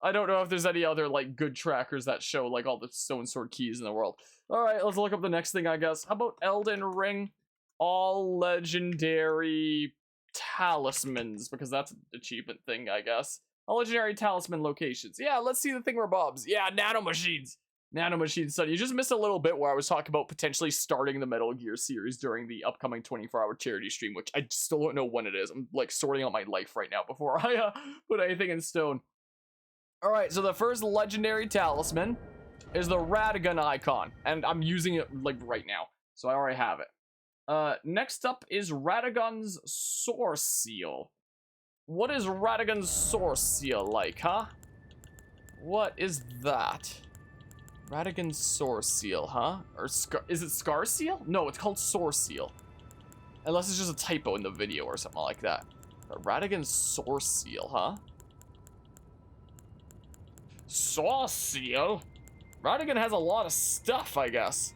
I don't know if there's any other, like, good trackers that show, like, all the stone sword keys in the world. Alright, let's look up the next thing, I guess. How about Elden Ring? All legendary talismans, because that's an achievement thing, I guess. All legendary talisman locations. Yeah, let's see the thingamabobs. Yeah, nanomachines. Nanomachine study. You just missed a little bit where I was talking about potentially starting the Metal Gear series during the upcoming 24-hour charity stream, which I still don't know when it is. I'm, like, sorting out my life right now before I put anything in stone. Alright, so the first legendary talisman is the Radagon icon, and I'm using it, like, right now, so I already have it. Next up is Radagon's Source Seal. What is Radagon's Source Seal like, huh? What is that? Radagon's Source Seal, huh? Or is it Scar Seal? No, it's called Source Seal. Unless it's just a typo in the video or something like that. But Radagon's Source Seal, huh? Source Seal? Radagon has a lot of stuff, I guess.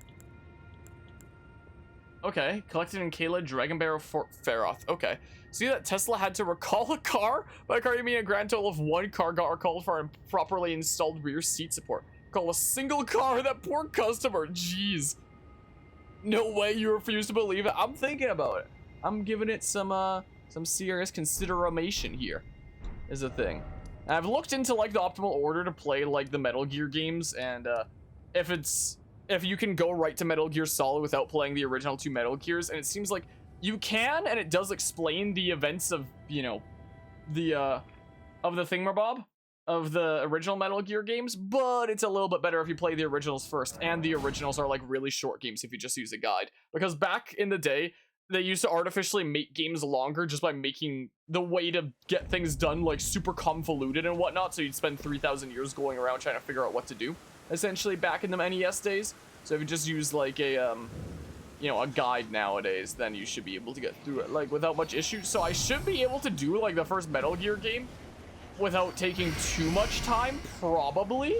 Okay, collected in Kayla, Dragonbarrow, Fort Feroth. Okay. See that Tesla had to recall a car? By a car, you mean a grand total of one car got recalled for improperly installed rear seat support. Call a single car, that poor customer. Jeez. No way you refuse to believe it. I'm thinking about it. I'm giving it some serious consideration here, is the thing. And I've looked into, like, the optimal order to play, like, the Metal Gear games, and if you can go right to Metal Gear Solid without playing the original 2 Metal Gears, and it seems like you can, and it does explain the events of, you know, the thingamabob of the original Metal Gear games, but it's a little bit better if you play the originals first, and the originals are, like, really short games if you just use a guide. Because back in the day, they used to artificially make games longer just by making the way to get things done, like, super convoluted and whatnot, so you'd spend 3,000 years going around trying to figure out what to do, essentially, back in the NES days. So if you just use, like, a, you know, a guide nowadays, then you should be able to get through it, like, without much issue. So I should be able to do, like, the first Metal Gear game without taking too much time, probably.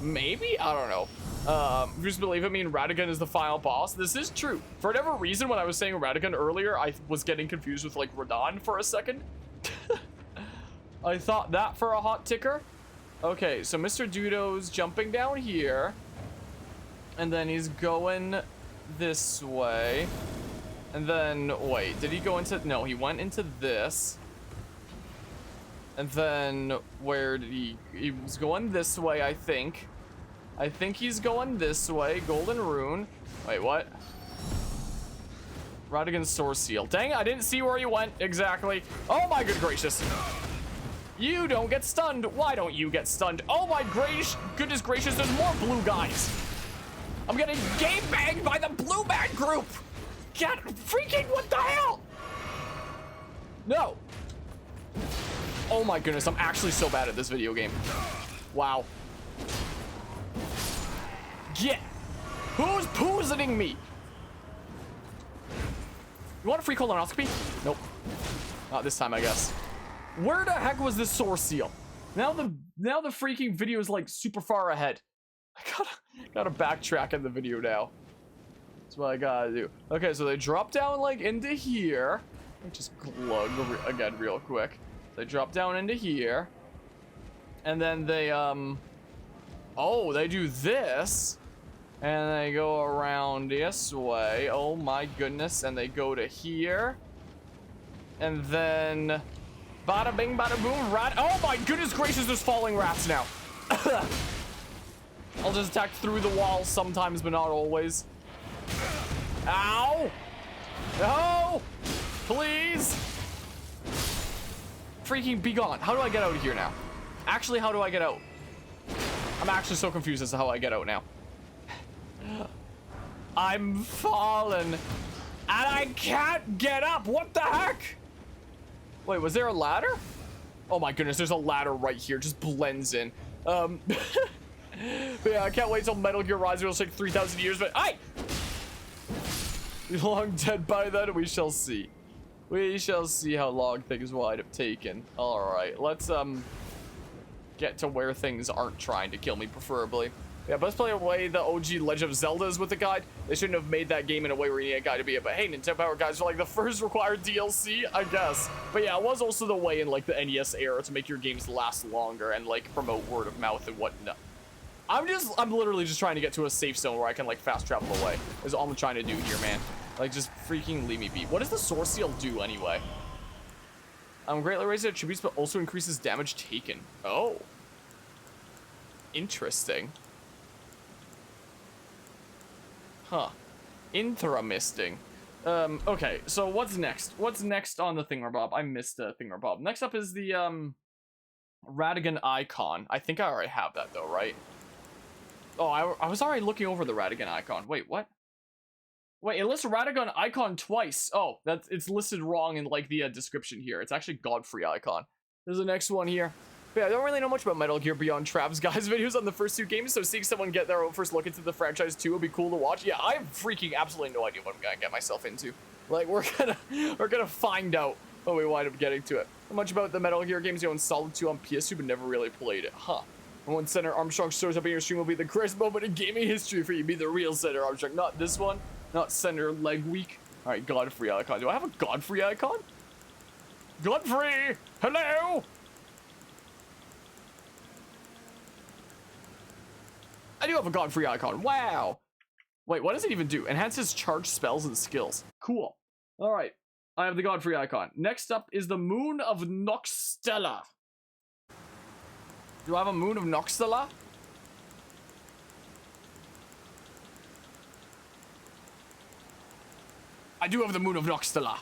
Maybe? I don't know. Just believe it, I mean, Radagon is the final boss. This is true. For whatever reason, when I was saying Radagon earlier, I was getting confused with, like, Radon for a second. I thought that for a hot ticker. Okay, so Mr. Dudo's jumping down here. And then he's going this way. And then, wait, did he go into... No, he went into this. And then, where did he... He was going this way, I think. I think he's going this way. Golden Rune. Wait, what? Radagon's Source Seal. Dang, I didn't see where he went exactly. Oh my good gracious. You don't get stunned. Why don't you get stunned? Oh my goodness gracious, there's more blue guys. I'm getting game banged by the blue man group. Get freaking, what the hell? No. Oh my goodness, I'm actually so bad at this video game. Wow. Yeah. Who's poisoning me? You want a free colonoscopy? Nope. Not this time, I guess. Where the heck was this Source Seal? Now the freaking video is, like, super far ahead. I gotta backtrack in the video now. That's what I gotta do. Okay, so they drop down, like, into here. Let me just glug again real quick. They drop down into here. And then they, oh, they do this. And they go around this way. Oh my goodness. And they go to here. And then... Bada bing, bada boom, rat. Oh my goodness gracious, there's falling rats now. I'll just attack through the walls sometimes, but not always. Ow! No! Please! Freaking be gone. How do I get out of here now? Actually, how do I get out? I'm actually so confused as to how I get out now. I'm fallen. And I can't get up. What the heck? Wait, was there a ladder? Oh my goodness, there's a ladder right here. Just blends in. But yeah, I can't wait till Metal Gear Rise will take 3,000 years, but I long dead by then, we shall see. We shall see how long things wind up taking. Alright, let's get to where things aren't trying to kill me, preferably. Yeah, best play away the OG Legend of Zelda is with the guide. They shouldn't have made that game in a way where you need a guide to be it. But hey, Nintendo Power Guides are like the first required DLC, I guess. But yeah, it was also the way in like the NES era to make your games last longer and like promote word of mouth and whatnot. I'm literally just trying to get to a safe zone where I can like fast travel away. Is all I'm trying to do here, man. Like just freaking leave me be. What does the Source Seal do anyway? Greatly raises attributes, but also increases damage taken. Oh. Interesting. Huh. Interesting. Okay, so what's next? What's next on the Thingamabob? I missed the Thingamabob. Next up is the, Radigan icon. I think I already have that though, right? Oh, I was already looking over the Radigan icon. Wait, what? Wait, it lists Radigan icon twice. Oh, it's listed wrong in like the description here. It's actually Godfrey icon. There's the next one here. But yeah, I don't really know much about Metal Gear beyond Trav's guys' videos on the first 2 games, so seeing someone get their own first look into the franchise too would be cool to watch. Yeah, I have freaking absolutely no idea what I'm gonna get myself into. Like we're gonna find out when we wind up getting to it. Not much about the Metal Gear games, you know, installed 2 on PS2, but never really played it. Huh. And when Senator Armstrong shows up in your stream will be the greatest moment in gaming history for you. Be the real Senator Armstrong, not this one. Not Senator Leg Week. Alright, Godfrey icon. Do I have a Godfrey icon? Godfrey! Hello! I do have a Godfrey icon. Wow! Wait, what does it even do? Enhances charged spells and skills. Cool. Alright. I have the Godfrey icon. Next up is the Moon of Noxtella. Do I have a Moon of Noxtella? I do have the Moon of Noxtella.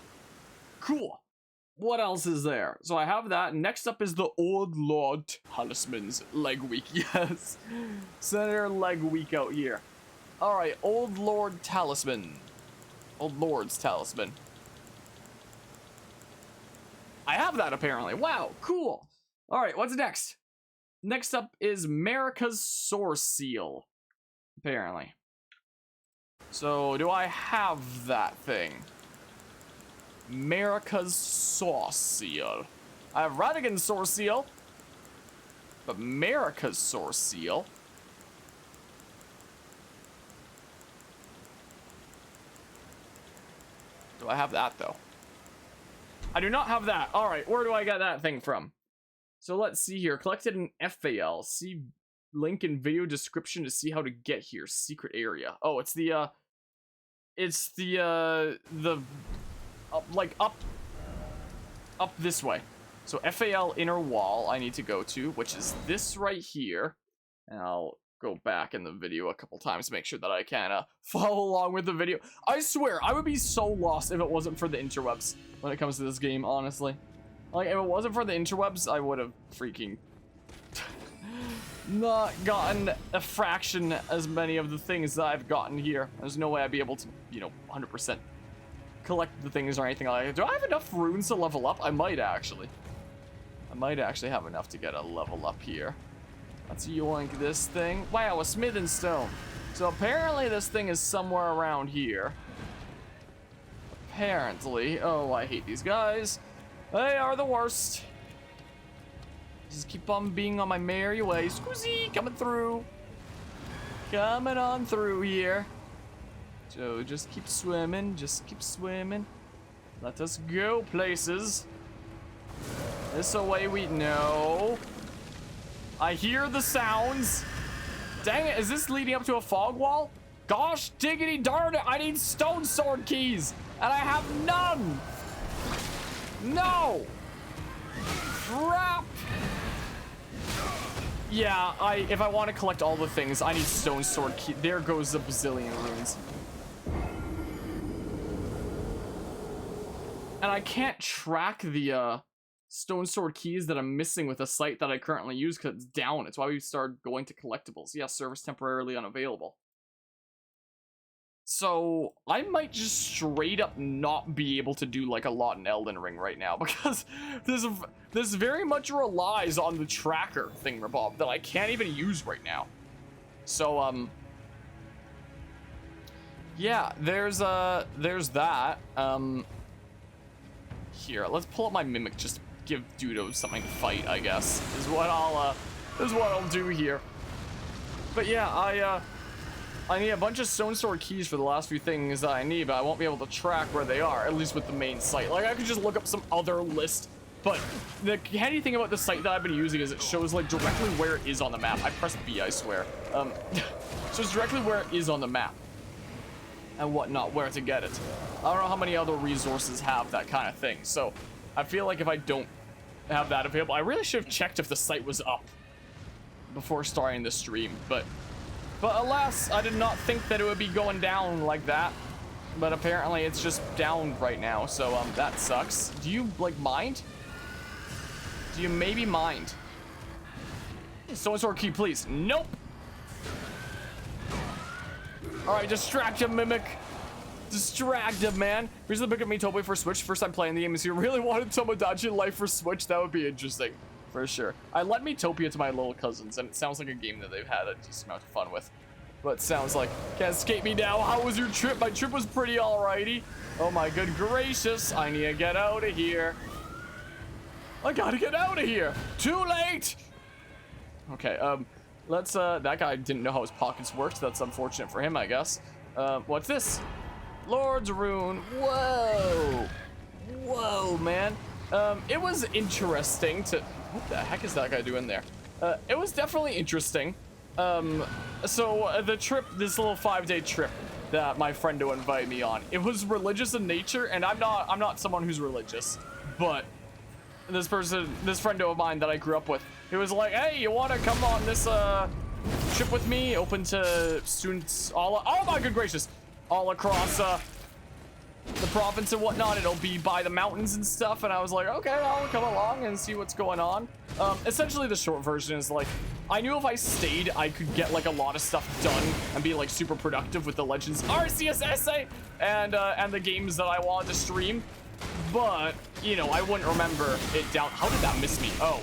Cool. What else is there? So I have that. Next up is the Old Lord Talisman's Leg Week. Yes. Senator Leg Week out here. Alright, Old Lord Talisman. Old Lord's Talisman. I have that apparently. Wow, cool. Alright, what's next? Next up is America's Source Seal. Apparently. So, do I have that thing? America's Source Seal. I have Radigan's Source Seal. But America's Source Seal? Do I have that, though? I do not have that. Alright, where do I get that thing from? So let's see here. Collected in FAL. See link in video description to see how to get here. Secret area. Oh, it's the up this way. So FAL inner wall I need to go to, which is this right here. And I'll go back in the video a couple times to make sure that I can follow along with the video. I swear, I would be so lost if it wasn't for the interwebs when it comes to this game, honestly. Like, if it wasn't for the interwebs, I would have freaking not gotten a fraction as many of the things that I've gotten here. There's no way I'd be able to, you know, 100% collect the things or anything like that. Do I have enough runes to level up? I might actually. I might actually have enough to get a level up here. Let's yoink this thing. Wow, a smith and stone. So apparently this thing is somewhere around here. Apparently. Oh, I hate these guys. They are the worst. Just keep on being on my merry way. Squeezy, coming through. Coming on through here. So just keep swimming. Just keep swimming. Let us go places. This way we know. I hear the sounds. Dang it, is this leading up to a fog wall? Gosh diggity darn it, I need stone sword keys. And I have none. No. Crap. Yeah, if I want to collect all the things, I need stone sword key. There goes a bazillion runes. And I can't track the stone sword keys that I'm missing with a site that I currently use because it's down. It's why we started going to collectibles. Yeah, service temporarily unavailable. So I might just straight up not be able to do like a lot in Elden Ring right now because this very much relies on the tracker thingamabob that I can't even use right now. So yeah, there's that. Here, let's pull up my mimic just to give Dudo something to fight, I guess. Is what I'll do here. But yeah, I need a bunch of stone sword keys for the last few things that I need, but I won't be able to track where they are, at least with the main site. Like, I could just look up some other list, but the handy thing about the site that I've been using is it shows, like, directly where it is on the map. I pressed B, I swear. Shows directly where it is on the map and whatnot, where to get it. I don't know how many other resources have that kind of thing, so I feel like if I don't have that available, I really should have checked if the site was up before starting the stream, but alas, I did not think that it would be going down like that. But apparently it's just down right now, so that sucks. Do you, like, mind? Do you maybe mind? Stone sword key, please. Nope. Alright, distract him, Mimic. Distract him, man. Here's the pick of Miitopia for Switch. First time playing the game. If you really wanted Tomodachi Life for Switch, that would be interesting. For sure. I led Miitopia to my little cousins, and it sounds like a game that they've had a decent amount of fun with. But it sounds like, can't escape me now. How was your trip? My trip was pretty alrighty. Oh my good gracious. I need to get out of here. I gotta get out of here. Too late. Okay, let's, that guy didn't know how his pockets worked. That's unfortunate for him, I guess. What's this? Lord's Rune. Whoa. Whoa, man. It was interesting to... What the heck is that guy doing there? It was definitely interesting. So the trip, this little 5-day trip that my friendo invited me on, it was religious in nature, and I'm not someone who's religious, but this friendo of mine that I grew up with, he was like, hey, you want to come on this trip with me? Open to students all, oh my good gracious, all across the province and whatnot. It'll be by the mountains and stuff. And I was like, okay, I'll come along and see what's going on. Essentially the short version is like, I knew if I stayed, I could get like a lot of stuff done and be like super productive with the Legends Arceus essay and the games that I wanted to stream. But, you know, I wouldn't remember it down. How did that miss me? Oh.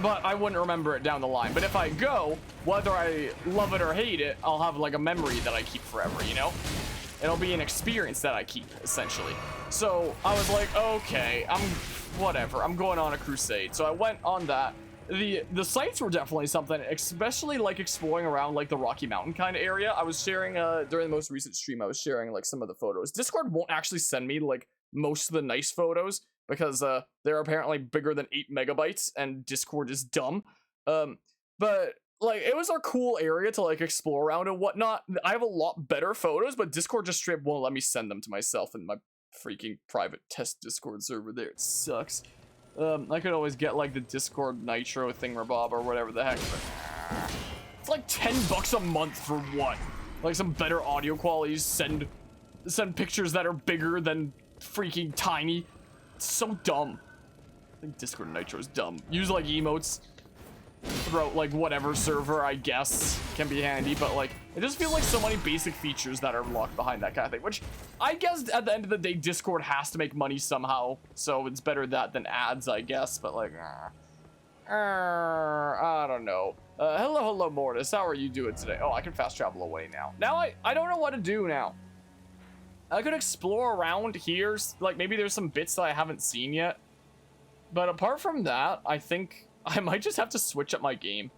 But I wouldn't remember it down the line. But if I go, whether I love it or hate it, I'll have like a memory that I keep forever, you know? It'll be an experience that I keep, essentially. So I was like, okay, whatever, I'm going on a crusade. So I went on that. The sites were definitely something, especially like exploring around like the Rocky Mountain kind of area. I was sharing, during the most recent stream, I was sharing like some of the photos. Discord won't actually send me like most of the nice photos because they're apparently bigger than 8 megabytes and Discord is dumb. But like, it was a cool area to like explore around and whatnot. I have a lot better photos, but Discord just straight won't let me send them to myself in my freaking private test Discord server there. It sucks. I could always get like the Discord Nitro thingamabob or whatever the heck, but it's like $10 a month for what? Like some better audio quality, send pictures that are bigger than freaking tiny. It's so dumb. I think Discord Nitro is dumb. Use like emotes throughout like whatever server, I guess, can be handy, but like it just feels like so many basic features that are locked behind that kind of thing, which I guess at the end of the day Discord has to make money somehow, so it's better that than ads, I guess. But like I don't know. Hello Mortis, how are you doing today? Oh, I can fast travel away now. I don't know what to do now. I could explore around here, like maybe there's some bits that I haven't seen yet, but apart from that, I think I might just have to switch up my game,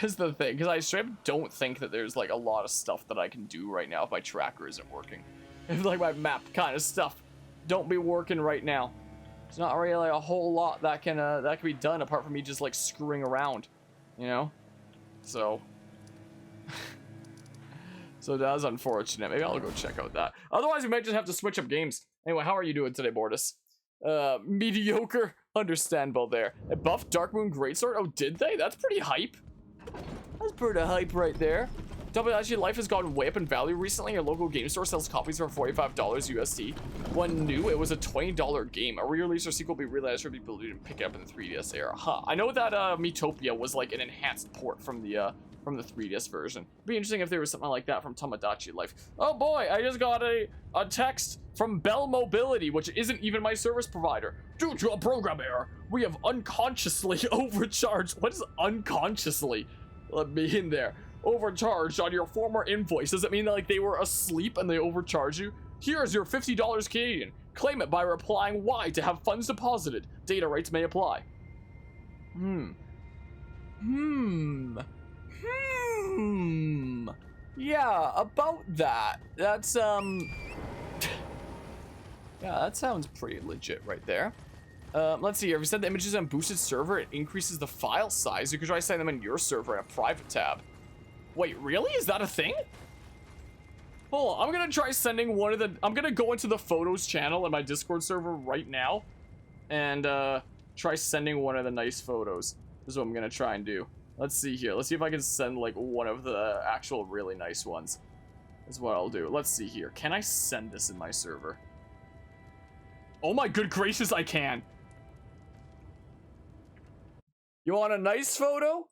is the thing, because I straight up don't think that there's like a lot of stuff that I can do right now if my tracker isn't working. If like my map kind of stuff don't be working right now, there's not really a whole lot that can be done apart from me just like screwing around, you know? So so that's unfortunate. Maybe I'll go check out that. Otherwise we might just have to switch up games. Anyway, how are you doing today, Mortis? Mediocre. Understandable there. A buff Dark Moon Greatsword? Oh, did they? That's pretty hype. That's pretty hype right there. Actually, life has gone way up in value recently. Your local game store sells copies for $45 USD. When new, it was a $20 game. A re-release or sequel will be realized or be built and pick it up in the 3DS era. Huh. I know that Miitopia was like an enhanced port from the 3DS version. It'd be interesting if there was something like that from Tomodachi Life. Oh boy, I just got a text from Bell Mobility, which isn't even my service provider. Due to a program error, we have unconsciously overcharged. What is unconsciously? Let me in there. Overcharged on your former invoice. Does it mean that like they were asleep and they overcharged you? Here's your $50 Canadian. Claim it by replying Y to have funds deposited. Data rates may apply. yeah, about that. That's, yeah, that sounds pretty legit right there. Let's see here. If you send the images on boosted server, it increases the file size. You could try sending them in your server in a private tab. Wait, really? Is that a thing? Hold on, I'm gonna try sending one of the... I'm gonna go into the photos channel in my Discord server right now and try sending one of the nice photos. This is what I'm gonna try and do. Let's see here. Let's see if I can send like one of the actual really nice ones. That's what I'll do. Let's see here. Can I send this in my server? Oh my good gracious, I can. You want a nice photo?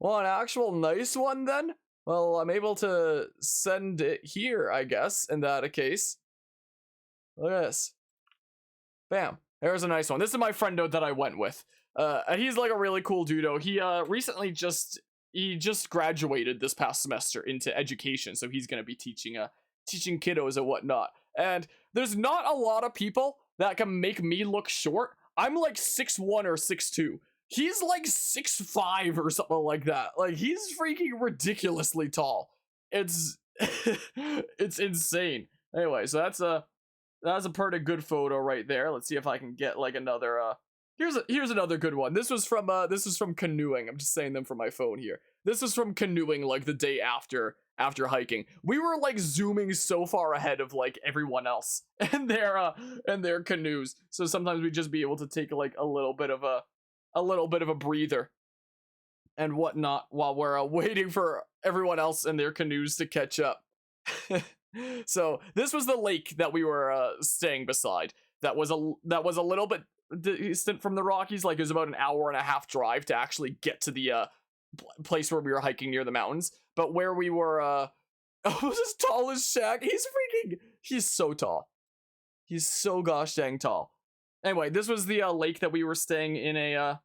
Want an actual nice one then? Well, I'm able to send it here, I guess, in that case. Look at this. Bam. There's a nice one. This is my friendo that I went with. And he's like a really cool dudo. He recently just graduated this past semester into education, so he's gonna be teaching kiddos and whatnot. And there's not a lot of people that can make me look short. I'm like 6'1" or 6'2". He's like 6'5" or something like that. Like, he's freaking ridiculously tall. It's it's insane. Anyway, so that's a pretty good photo right there. Let's see if I can get like another here's another good one. This was from canoeing. I'm just saying them from my phone here. This was from canoeing like the day after hiking. We were like zooming so far ahead of like everyone else and their canoes. So sometimes we'd just be able to take like a little bit of a breather and whatnot while we're waiting for everyone else and their canoes to catch up. So this was the lake that we were staying beside. That was a little bit distant from the Rockies. Like, it was about an hour and a half drive to actually get to the place where we were hiking near the mountains. But where we were, I was as tall as Shaq. He's so tall. He's so gosh dang tall. Anyway, this was the lake that we were staying in a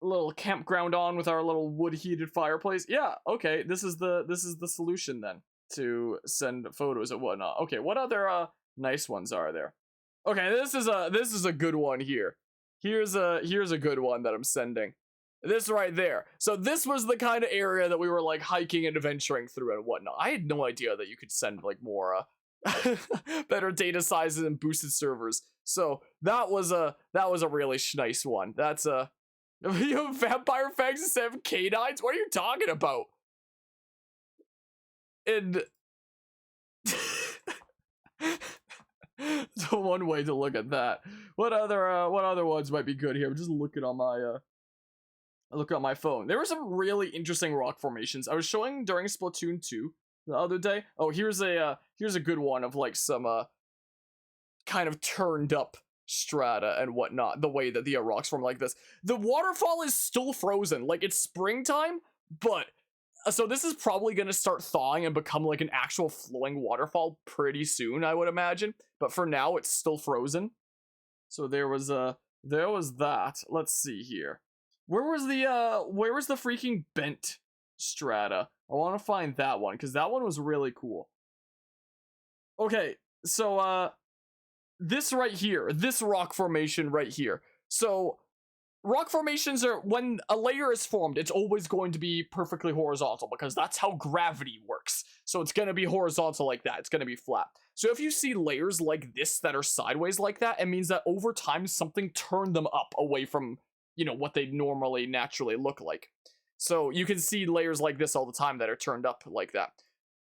little campground on with our little wood heated fireplace. Yeah, okay, this is the solution then to send photos and whatnot. Okay, what other nice ones are there? Okay, this is a good one here. Here's a good one that I'm sending. This right there. So this was the kind of area that we were like hiking and adventuring through and whatnot. I had no idea that you could send like more better data sizes and boosted servers. So that was a really nice one. That's a vampire fangs instead of canines. What are you talking about? And so one way to look at that. What other ones might be good here? I'm just looking on my phone. There were some really interesting rock formations I was showing during Splatoon 2 the other day. Oh, here's a good one of like some kind of turned up strata and whatnot. The way that the rocks form like this. The waterfall is still frozen. Like, it's springtime, but so this is probably going to start thawing and become like an actual flowing waterfall pretty soon, I would imagine. But for now, it's still frozen. So there was that. Let's see here. Where was the freaking bent strata? I want to find that one because that one was really cool. Okay, so this right here, this rock formation right here. So rock formations are, when a layer is formed, it's always going to be perfectly horizontal because that's how gravity works. So it's going to be horizontal like that. It's going to be flat. So if you see layers like this that are sideways like that, it means that over time something turned them up away from, you know, what they normally naturally look like. So you can see layers like this all the time that are turned up like that.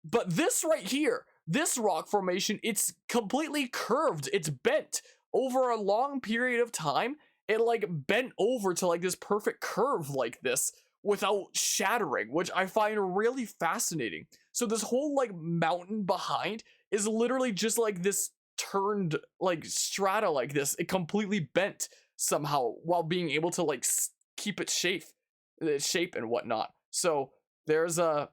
But this right here, this rock formation, it's completely curved. It's bent over a long period of time. It like bent over to like this perfect curve like this without shattering, which I find really fascinating. So this whole like mountain behind is literally just like this turned like strata like this. It completely bent somehow while being able to like keep its shape and whatnot. So there was that.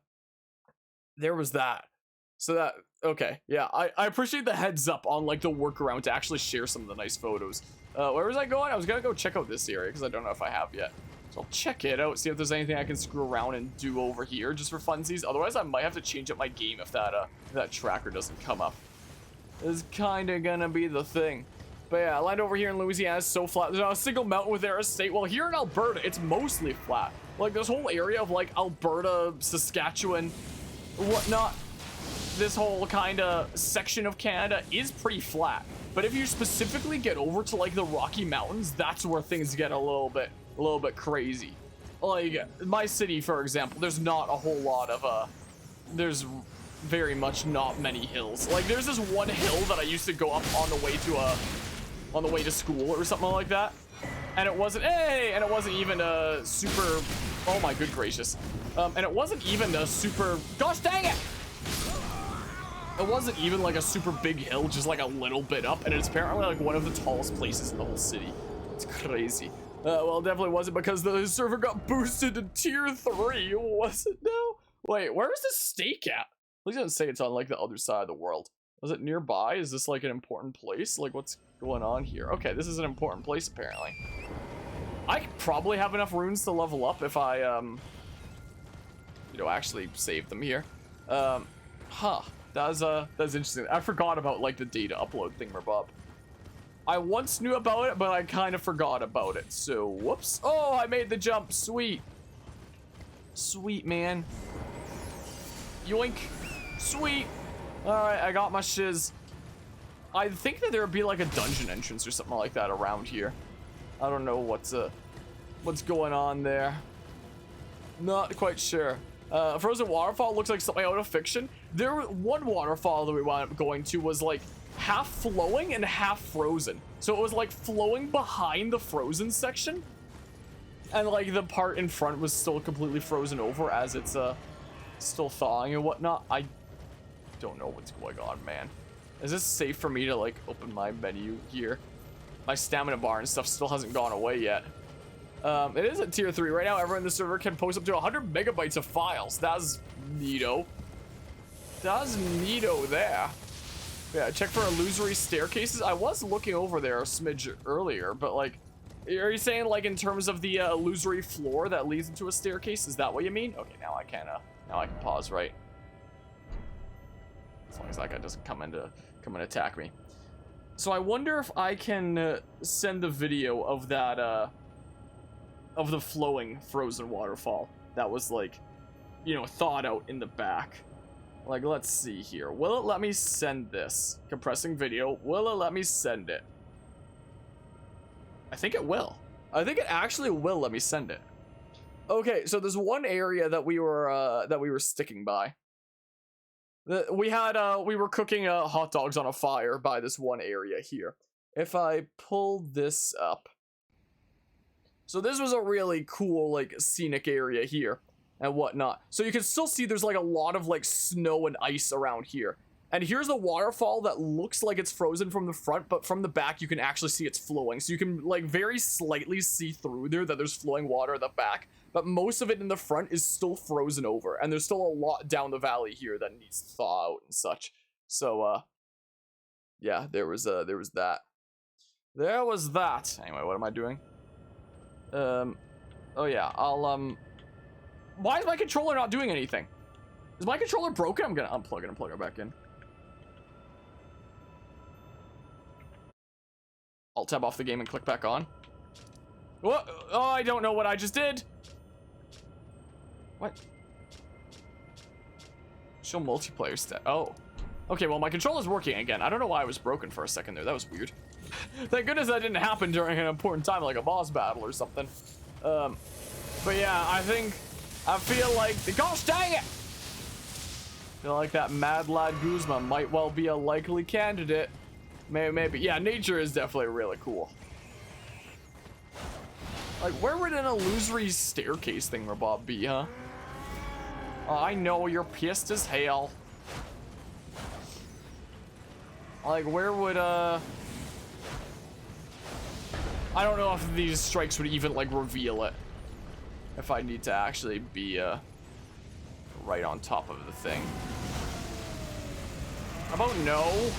So that, okay, yeah, I appreciate the heads up on like the workaround to actually share some of the nice photos. Where was I going? I was gonna go check out this area because I don't know if I have yet. So I'll check it out, see if there's anything I can screw around and do over here just for funsies. Otherwise, I might have to change up my game if that tracker doesn't come up. It's kind of gonna be the thing. But yeah, land over here in Louisiana is so flat. There's not a single mountain within our state. Well, here in Alberta, it's mostly flat. Like this whole area of like Alberta, Saskatchewan, whatnot, this whole kind of section of Canada is pretty flat. But if you specifically get over to like the Rocky Mountains, that's where things get a little bit crazy. Like my city, for example, there's not a whole lot of there's very much not many hills. Like there's this one hill that I used to go up on the way to school or something like that, and it wasn't even a super, oh my good gracious, and it wasn't even a super, gosh dang it, it wasn't even like a super big hill, just like a little bit up, and it's apparently like one of the tallest places in the whole city. It's crazy. Well, it definitely wasn't because the server got boosted to tier 3, was it? No. Wait, where is this stake at? Please don't say it's on like the other side of the world. Was it nearby? Is this like an important place? Like what's going on here? Okay, this is an important place apparently. I could probably have enough runes to level up if I you know, actually save them here. That's interesting. I forgot about like the data upload thing, Bob. I once knew about it, but I kind of forgot about it. So, whoops. Oh, I made the jump. Sweet. Sweet, man. Yoink. Sweet. All right, I got my shiz. I think that there would be like a dungeon entrance or something like that around here. I don't know what's going on there. Not quite sure. Frozen waterfall looks like something out of fiction. One waterfall that we wound up going to was like half flowing and half frozen. So it was like flowing behind the frozen section, and like the part in front was still completely frozen over as it's still thawing and whatnot. I don't know what's going on, man. Is this safe for me to like open my menu here? My stamina bar and stuff still hasn't gone away yet. It is at tier 3 right now. Everyone in the server can post up to 100 megabytes of files. That's neato. That's neato there. Yeah, check for illusory staircases. I was looking over there a smidge earlier, but like, are you saying like in terms of the illusory floor that leads into a staircase? Is that what you mean? Okay, now I can pause, right? As long as that guy doesn't come and attack me. So I wonder if I can send the video of that of the flowing frozen waterfall that was like, you know, thawed out in the back. Like, let's see here. Will it let me send this? Compressing video. Will it let me send it? I think it will. I think it actually will let me send it. Okay, so there's one area that we were sticking by. We were cooking hot dogs on a fire by this one area here. If I pull this up. So this was a really cool, like, scenic area here and whatnot. So you can still see there's like a lot of like snow and ice around here. And here's a waterfall that looks like it's frozen from the front, but from the back you can actually see it's flowing. So you can like very slightly see through there that there's flowing water in the back, but most of it in the front is still frozen over. And there's still a lot down the valley here that needs to thaw out and such. So yeah, there was that. There was that. Anyway, what am I doing? Oh yeah, why is my controller not doing anything? Is my controller broken? I'm gonna unplug it and plug it back in. Alt tab off the game and click back on. What? Oh, I don't know what I just did. What? Show multiplayer stat. Oh. Okay, well, my controller's working again. I don't know why it was broken for a second there. That was weird. Thank goodness that didn't happen during an important time, like a boss battle or something. But yeah, I feel like, gosh dang it! I feel like that Mad Lad Guzma might well be a likely candidate. Maybe. Yeah, nature is definitely really cool. Like, where would an illusory staircase thing, Bob, be, huh? Oh, I know, you're pissed as hell. Like, where would, I don't know if these strikes would even, like, reveal it. If I need to actually be, right on top of the thing. How about no?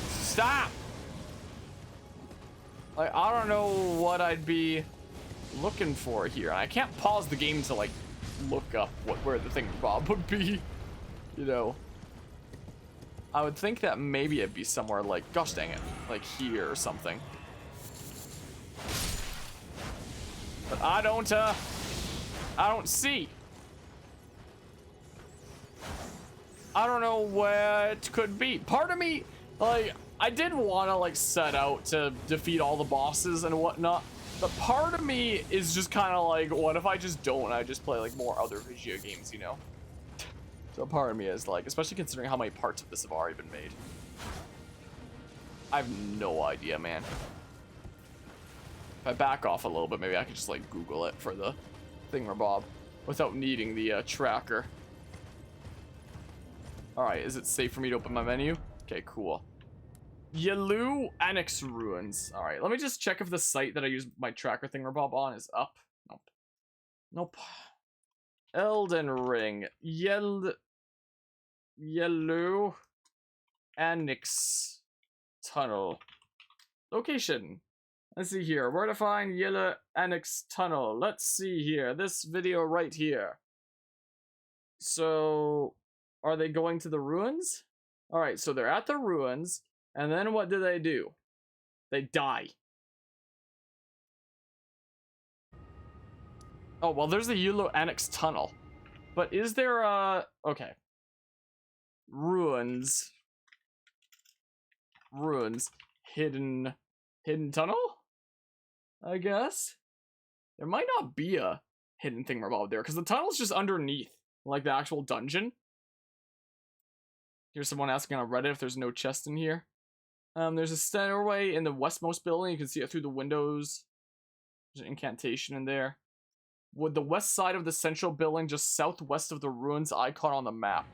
Stop! Like, I don't know what I'd be looking for here. I can't pause the game to, like, look up where the thing Bob would be. You know. I would think that maybe it'd be somewhere like, gosh dang it, like here or something. But I don't see. I don't know where it could be. Part of me, like, I did want to, like, set out to defeat all the bosses and whatnot. But part of me is just kind of like, what if I just don't? I just play, like, more other video games, you know? So part of me is like, especially considering how many parts of this have already been made. I have no idea, man. If I back off a little bit, maybe I could just, like, Google it for the thingamabob without needing the tracker. Alright, is it safe for me to open my menu? Okay, cool. Yalu Annex Ruins. Alright, let me just check if the site that I use my tracker thingamabob on is up. Nope. Nope. Elden Ring. Yalu Annex Tunnel. Location. Let's see here. Where to find Yellow Annex Tunnel? Let's see here. This video right here. So, are they going to the ruins? Alright, so they're at the ruins. And then what do? They die. Oh, well, there's the Yellow Annex Tunnel. But is there a... Okay. Ruins. Hidden tunnel? I guess? There might not be a hidden thingamabob there, because the tunnel's just underneath, like the actual dungeon. Here's someone asking on Reddit if there's no chest in here. There's a stairway in the westmost building. You can see it through the windows. There's an incantation in there. Would the west side of the central building just southwest of the ruins icon on the map?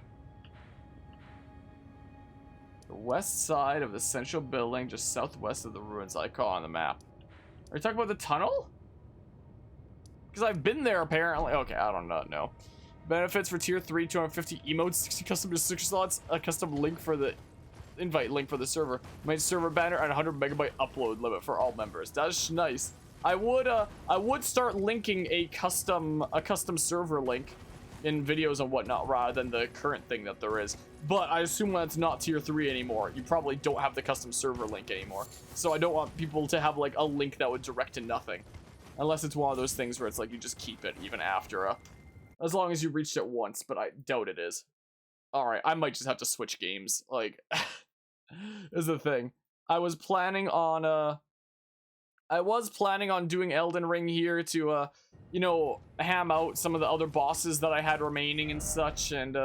The west side of the central building just southwest of the ruins icon on the map. Are you talking about the tunnel? Because I've been there apparently. Okay, I don't know. Benefits for tier 3, 250 emotes, 60 custom sticker slots, a custom link for the invite link for the server, my server banner, and 100 megabyte upload limit for all members. That's nice. I would start linking a custom server link in videos and whatnot rather than the current thing that there is. But I assume when it's not tier 3 anymore, you probably don't have the custom server link anymore. So I don't want people to have like a link that would direct to nothing. Unless it's one of those things where it's like you just keep it even after as long as you reached it once, but I doubt it is. Alright, I might just have to switch games. Like, is the thing. I was planning on doing Elden Ring here to, you know, ham out some of the other bosses that I had remaining and such, and,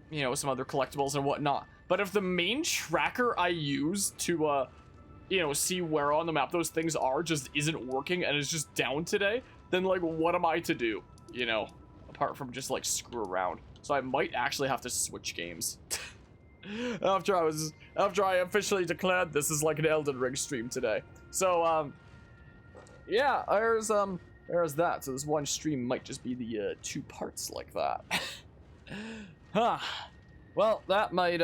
you know, some other collectibles and whatnot. But if the main tracker I use to, you know, see where on the map those things are just isn't working and is just down today, then, like, what am I to do, you know, apart from just, like, screw around. So I might actually have to switch games. after I officially declared this is like an Elden Ring stream today. So, yeah, there's that. So this one stream might just be the, 2 parts like that. Huh. Well, that might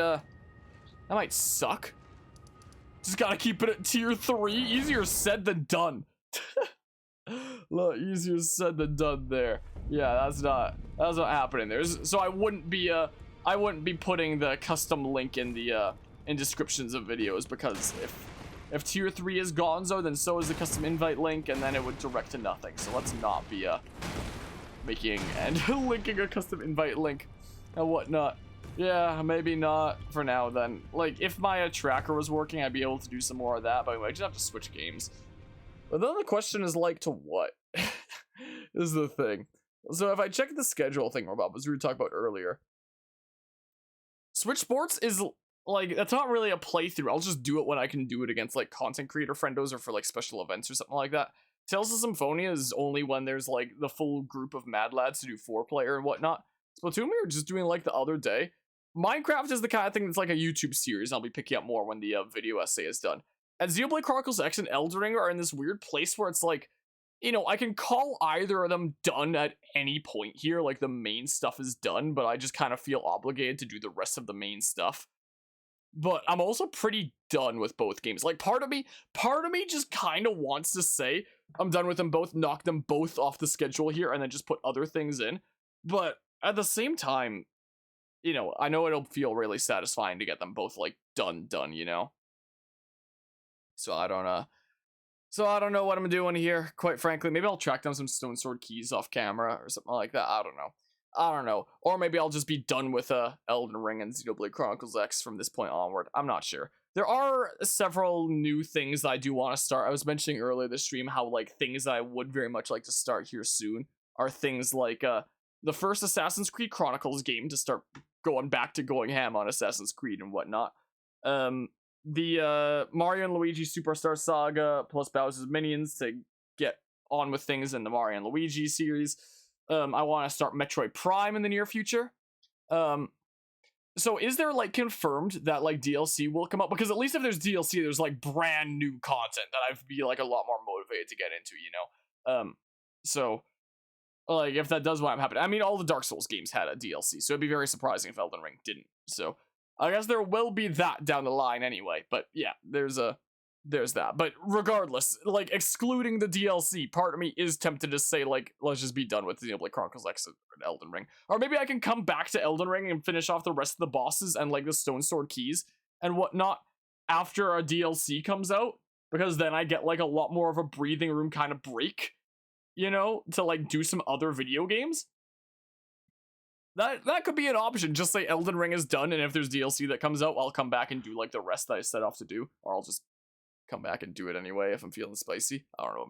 suck. Just gotta keep it at tier 3. Easier said than done. Look, easier said than done there. Yeah, that's not happening there. So I wouldn't be putting the custom link in the in descriptions of videos, because if tier 3 is gonzo, then so is the custom invite link, and then it would direct to nothing. So let's not be making and linking a custom invite link and whatnot. Yeah, maybe not for now then. Like, if my tracker was working, I'd be able to do some more of that, but I just have to switch games. But then the question is, like, to what? Is the thing. So if I check the schedule thing about, as we were talking about earlier, Switch Sports is, like, that's not really a playthrough. I'll just do it when I can do it against, like, content creator friendos or for, like, special events or something like that. Tales of Symphonia is only when there's, like, the full group of mad lads to do 4-player and whatnot. Splatoon we were just doing, like, the other day. Minecraft is the kind of thing that's like a YouTube series. I'll be picking up more when the video essay is done. And Xenoblade Chronicles X and Elden Ring are in this weird place where it's like, you know, I can call either of them done at any point here. Like, the main stuff is done, but I just kind of feel obligated to do the rest of the main stuff. But I'm also pretty done with both games. Like, part of me just kind of wants to say I'm done with them both, knock them both off the schedule here, and then just put other things in. But at the same time, you know, I know it'll feel really satisfying to get them both, like, done, you know? So I don't know what I'm doing here, quite frankly. Maybe I'll track down some Stone Sword keys off camera or something like that. I don't know. I don't know. Or maybe I'll just be done with Elden Ring and Xenoblade Chronicles X from this point onward. I'm not sure. There are several new things that I do want to start. I was mentioning earlier this stream how like things that I would very much like to start here soon are things like the first Assassin's Creed Chronicles game to start going back to going ham on Assassin's Creed and whatnot. The Mario and Luigi Superstar Saga plus Bowser's Minions to get on with things in the Mario and Luigi series. I want to start Metroid Prime in the near future. So is there like confirmed that like DLC will come up? Because at least if there's DLC, there's like brand new content that I'd be like a lot more motivated to get into, you know? So like if that does what I'm happening, I mean, all the Dark Souls games had a DLC, so it'd be very surprising if Elden Ring didn't. So I guess there will be that down the line anyway. But yeah, there's that. But regardless, like excluding the DLC, part of me is tempted to say like, let's just be done with Xenoblade Chronicles X and Elden Ring. Or maybe I can come back to Elden Ring and finish off the rest of the bosses and like the Stone Sword keys and whatnot after a DLC comes out, because then I get like a lot more of a breathing room kind of break, you know, to like do some other video games. That could be an option. Just say Elden Ring is done, and if there's DLC that comes out, I'll come back and do like the rest that I set off to do, or I'll just come back and do it anyway if I'm feeling spicy. I don't know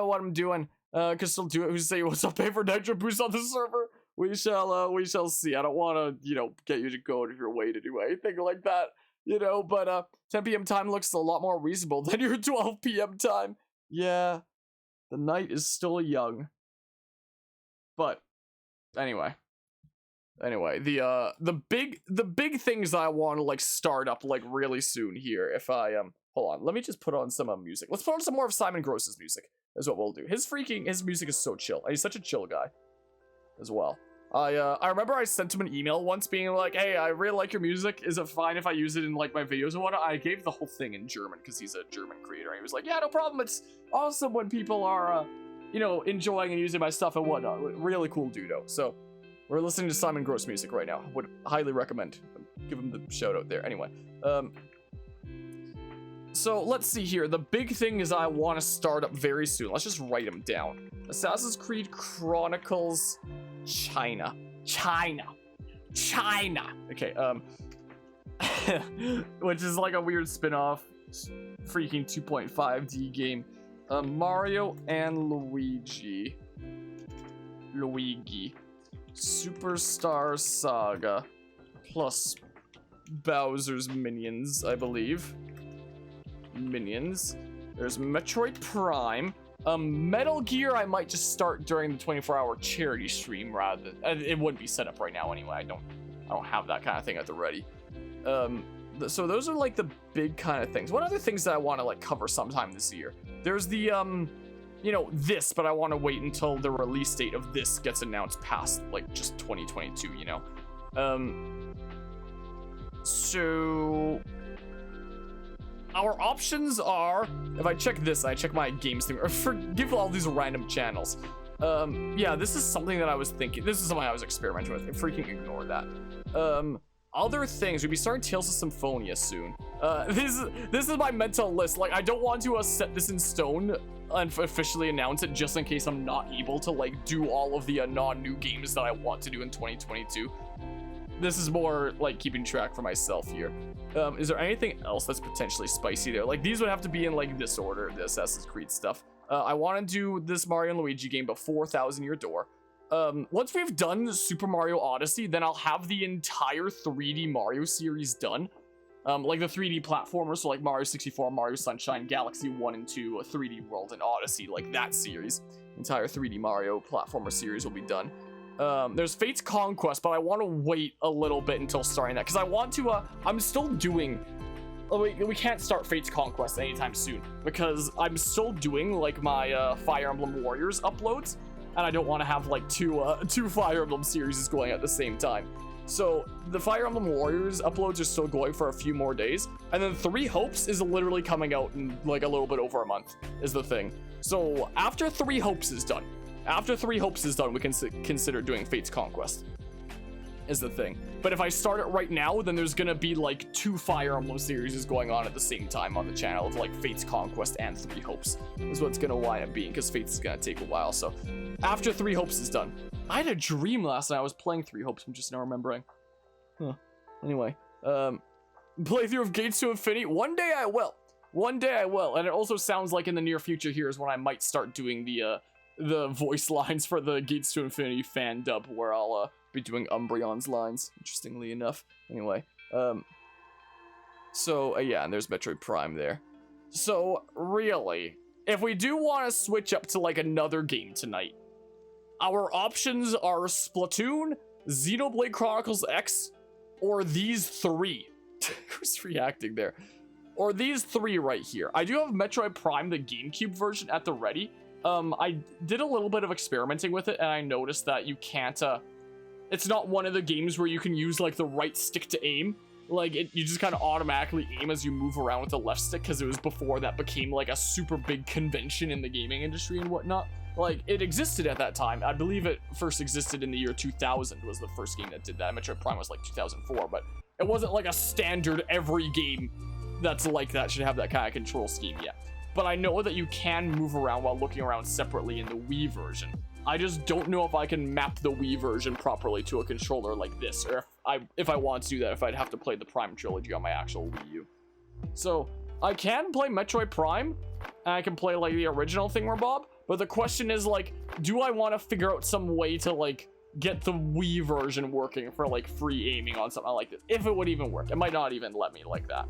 what I'm doing. Could still do it. Who's say what's up? Pay for Nitro Boost on the server. We shall see. I don't want to, you know, get you to go out of your way to do anything like that, you know. But 10 p.m. time looks a lot more reasonable than your 12 p.m. time. Yeah, the night is still young. But anyway, the big things I want to like start up like really soon here. If I hold on, let me just put on some music. Let's put on some more of Simon Gross's music. Is what we'll do. His music is so chill. He's such a chill guy as well. I remember I sent him an email once being like, hey, I really like your music. Is it fine if I use it in like my videos and whatnot? I gave the whole thing in German because he's a German creator. And he was like, yeah, no problem. It's awesome when people are you know, enjoying and using my stuff and whatnot. Really cool dudo. So we're listening to Simon Gross music right now. Would highly recommend. Give him the shout out there. Anyway, so let's see here. The big thing is I want to start up very soon. Let's just write them down. Assassin's Creed Chronicles China. Okay, which is like a weird spin-off freaking 2.5D game. Mario and Luigi Superstar Saga plus Bowser's Minions, I believe. There's Metroid Prime. Metal Gear I might just start during the 24-hour charity stream rather than it wouldn't be set up right now anyway. I don't have that kind of thing at the ready. So those are like the big kind of things. What other things that I want to like cover sometime this year? There's the you know, this, but I want to wait until the release date of this gets announced past like just 2022, you know. So our options are, if I check this, I check my games thing, or forgive all these random channels. Yeah, this is something that I was thinking. This is something I was experimenting with. Freaking ignore that. Other things, we'll be starting Tales of Symphonia soon. This is my mental list. Like, I don't want to set this in stone and officially announce it just in case I'm not able to like do all of the non-new games that I want to do in 2022. This is more like keeping track for myself here. Is there anything else that's potentially spicy there? Like, these would have to be in like this order, the Assassin's Creed stuff. I want to do this Mario and Luigi game before Thousand Year Door. Once we've done Super Mario Odyssey, then I'll have the entire 3D Mario series done. Like the 3D platformers, so like Mario 64, Mario Sunshine, Galaxy 1 and 2, 3D World, and Odyssey, like that series. Entire 3D Mario platformer series will be done. There's Fate's Conquest, but I want to wait a little bit until starting that, because I want to, I'm still doing... we can't start Fate's Conquest anytime soon, because I'm still doing, like, my, Fire Emblem Warriors uploads, and I don't want to have, like, two Fire Emblem series going at the same time. So, the Fire Emblem Warriors uploads are still going for a few more days, and then 3 Hopes is literally coming out in, like, a little bit over a month, is the thing. So, after 3 Hopes is done, we can consider doing Fate's Conquest. is the thing. But if I start it right now, then there's gonna be like 2 Fire Emblem series going on at the same time on the channel, of like Fate's Conquest and 3 Hopes is what's gonna wind up being, because Fate's is gonna take a while. So after 3 Hopes is done, I had a dream last night I was playing 3 Hopes. I'm just now remembering. Anyway, playthrough of Gates to Infinity. One day I will. One day I will. And it also sounds like in the near future here is when I might start doing the voice lines for the Gates to Infinity fan dub, where I'll be doing Umbreon's lines, interestingly enough. Anyway, so yeah, and there's Metroid Prime there. So really, if we do want to switch up to like another game tonight, our options are Splatoon, Xenoblade Chronicles X, or these 3. Who's reacting there? Or these 3 right here. I do have Metroid Prime, the GameCube version, at the ready. I did a little bit of experimenting with it, and I noticed that you can't, it's not one of the games where you can use, like, the right stick to aim. Like, you just kind of automatically aim as you move around with the left stick, because it was before that became, like, a super big convention in the gaming industry and whatnot. Like, it existed at that time. I believe it first existed in the year 2000 was the first game that did that. Metroid Prime was, like, 2004, but it wasn't, like, a standard every game that's like that should have that kind of control scheme yet. But I know that you can move around while looking around separately in the Wii version. I just don't know if I can map the Wii version properly to a controller like this, or if I want to do that, if I'd have to play the Prime trilogy on my actual Wii U. So I can play Metroid Prime, and I can play like the original Thingamabob, but the question is like, do I want to figure out some way to like get the Wii version working for like free aiming on something like this? If it would even work. It might not even let me like that.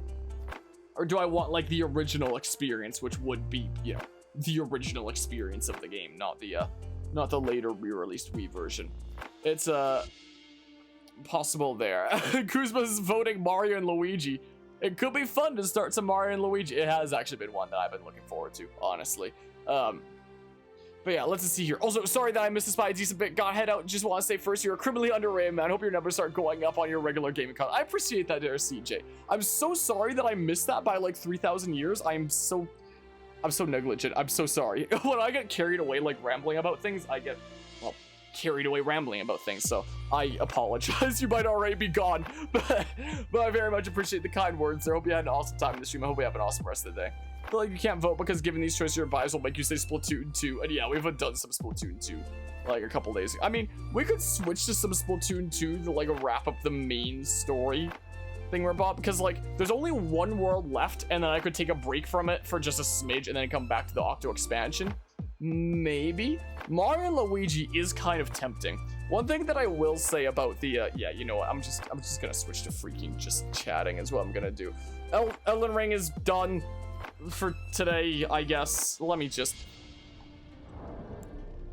Or do I want like the original experience, which would be, you know, the original experience of the game, not the later re-released Wii version. It's possible there. Kuzma's voting Mario and Luigi. It could be fun to start some Mario and Luigi. It has actually been one that I've been looking forward to, honestly. But yeah, let's see here. Also, sorry that I missed this by a decent bit. Got head out. Just want to say first, you're a criminally underrated man. I hope your numbers start going up on your regular gaming content. I appreciate that, there, CJ. I'm so sorry that I missed that by like 3,000 years. I'm so negligent. I'm so sorry. When I get carried away like rambling about things, I get, well, carried away rambling about things. So I apologize. You might already be gone, but I very much appreciate the kind words. I hope you had an awesome time in the stream. I hope you have an awesome rest of the day. I feel like you can't vote because given these choices, your bias will make you say Splatoon 2. And yeah, we've done some Splatoon 2 like a couple days ago. I mean, we could switch to some Splatoon 2 to like wrap up the main story thing we're about, because like there's only one world left, and then I could take a break from it for just a smidge and then come back to the Octo expansion. Maybe. Mario and Luigi is kind of tempting. One thing that I will say about the yeah, you know what, I'm just gonna switch to freaking just chatting is what I'm gonna do. Elden Ring is done for today, I guess. Let me just,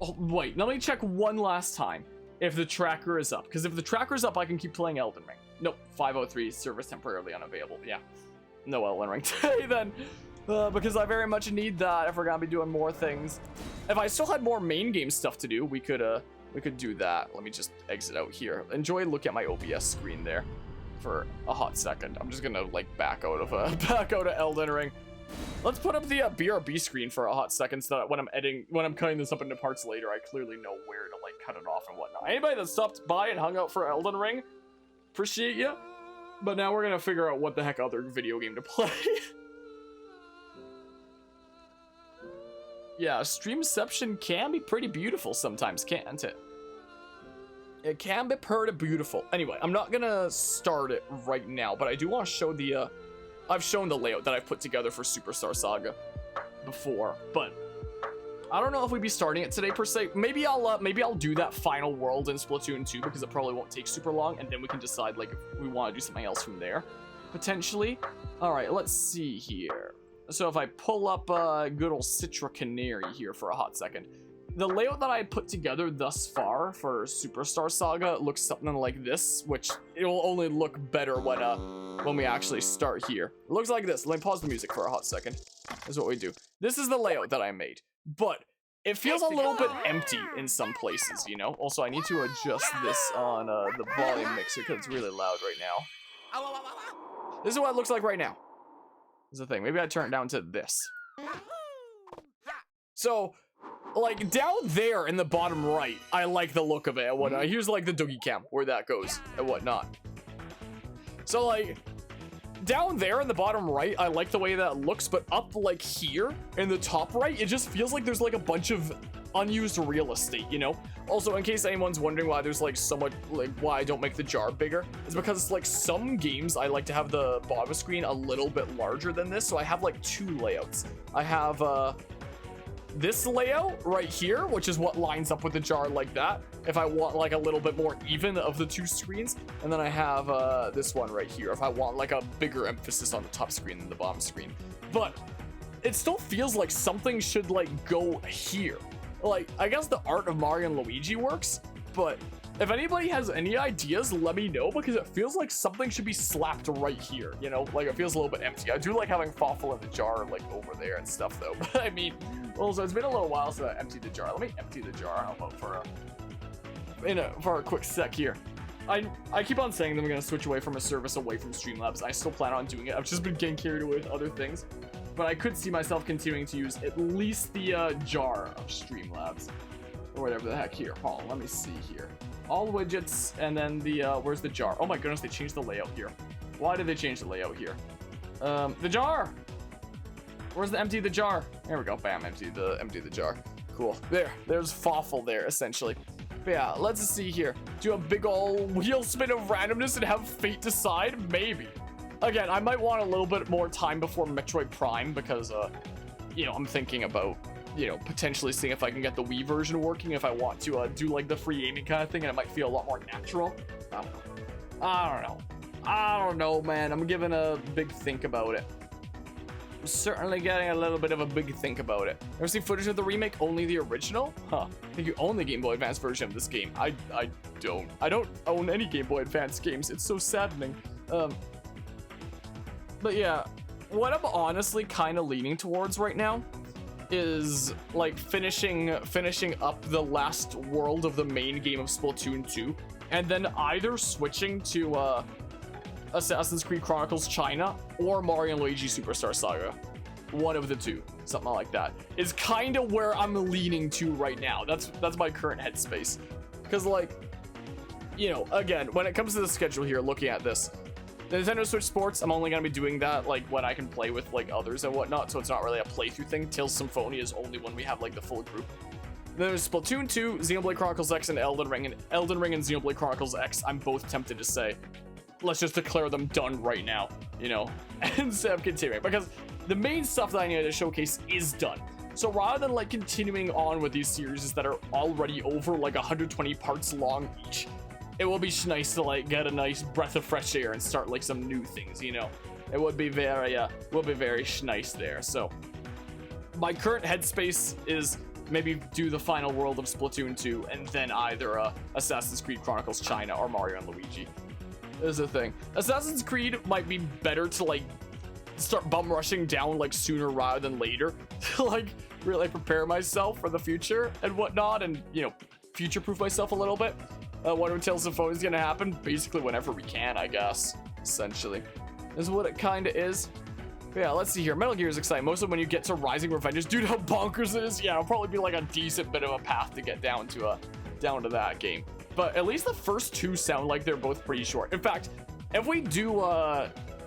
oh wait, let me check one last time if the tracker is up, because if the tracker is up, I can keep playing Elden Ring. Nope, 503 service temporarily unavailable. Yeah, no Elden Ring today then, because I very much need that if we're gonna be doing more things. If I still had more main game stuff to do, we could do that. Let me just exit out here. Enjoy look at my OBS screen there for a hot second. I'm just gonna like back out of Elden Ring. Let's put up the BRB screen for a hot second, so that when I'm cutting this up into parts later, I clearly know where to like cut it off and whatnot. Anybody that stopped by and hung out for Elden Ring, appreciate you. But now we're gonna figure out what the heck other video game to play. Yeah, Streamception can be pretty beautiful sometimes, can't it? It can be pretty beautiful. Anyway, I'm not gonna start it right now, but I do want to show the I've shown the layout that I've put together for Superstar Saga before, but I don't know if we'd be starting it today per se. Maybe I'll do that final world in Splatoon 2, because it probably won't take super long, and then we can decide like if we want to do something else from there, potentially. All right, let's see here. So if I pull up good old Citra Canary here for a hot second, the layout that I put together thus far for Superstar Saga looks something like this, which it will only look better when we actually start here. It looks like this. Let me pause the music for a hot second. That's what we do. This is the layout that I made, but it feels a little bit empty in some places, you know? Also, I need to adjust this on the volume mixer because it's really loud right now. This is what it looks like right now. This is the thing. Maybe I turn it down to this. So like down there in the bottom right, I like the look of it and whatnot. Here's like the doggy cam where that goes and whatnot. So like down there in the bottom right, I like the way that looks, but up like here in the top right, it just feels like there's like a bunch of unused real estate, you know? Also, in case anyone's wondering why there's like so much, like why I don't make the jar bigger, it's because like some games I like to have the bottom screen a little bit larger than this, so I have like two layouts. I have this layout right here, which is what lines up with the jar like that, if I want like a little bit more even of the two screens, and then I have this one right here if I want like a bigger emphasis on the top screen than the bottom screen. But it still feels like something should like go here. Like, I guess the art of Mario and Luigi works, but if anybody has any ideas, let me know, because it feels like something should be slapped right here, you know? Like, it feels a little bit empty. I do like having Fawful in the jar, like, over there and stuff, though. But, I mean, also, it's been a little while since I emptied the jar. Let me empty the jar. How about for a quick sec here. I keep on saying that I'm going to switch away from a service away from Streamlabs. I still plan on doing it. I've just been getting carried away with other things. But I could see myself continuing to use at least the jar of Streamlabs. Or whatever the heck here. Hold on, let me see here. All widgets, and then the, where's the jar? Oh my goodness, they changed the layout here. Why did they change the layout here? The jar! Where's the empty the jar? There we go, bam, empty the jar. Cool, there's Fawful there, essentially. But yeah, let's see here. Do a big ol' wheel spin of randomness and have fate decide? Maybe. Again, I might want a little bit more time before Metroid Prime because, you know, I'm thinking about, you know, potentially seeing if I can get the Wii version working if I want to do like the free aiming kind of thing, and it might feel a lot more natural. I don't know, man. I'm giving a big think about it. I'm certainly getting a little bit of a big think about it. Ever seen footage of the remake? Only the original? Huh. I think you own the Game Boy Advance version of this game. I don't. I don't own any Game Boy Advance games. It's so saddening. But yeah, what I'm honestly kind of leaning towards right now is like finishing up the last world of the main game of Splatoon 2, and then either switching to Assassin's Creed Chronicles China or Mario and Luigi Superstar Saga. One of the two, something like that, is kind of where I'm leaning to right now. That's my current headspace. Because like, you know, again, when it comes to the schedule here, looking at this, the Nintendo Switch Sports, I'm only going to be doing that like when I can play with like others and whatnot, so it's not really a playthrough thing. Tales Symphonia is only when we have like the full group. Then there's Splatoon 2, Xenoblade Chronicles X, and Elden Ring and Xenoblade Chronicles X. I'm both tempted to say, let's just declare them done right now, you know, instead of continuing, because the main stuff that I needed to showcase is done. So rather than like continuing on with these series that are already over like 120 parts long each, it will be nice to like get a nice breath of fresh air and start like some new things, you know. It would be very nice there. So my current headspace is maybe do the final world of Splatoon 2 and then either Assassin's Creed Chronicles China or Mario and Luigi. Is the thing. Assassin's Creed might be better to like start bum rushing down like sooner rather than later to like really prepare myself for the future and whatnot, and you know, future proof myself a little bit. Wonder when Tales of Symphonia is gonna happen? Basically whenever we can, I guess. Essentially, is what it kind of is. But yeah, let's see here. Metal Gear is exciting. Mostly when you get to Rising Revengeance, dude, how bonkers it is. Yeah, it'll probably be like a decent bit of a path to get down to that game. But at least the first two sound like they're both pretty short. In fact, if we do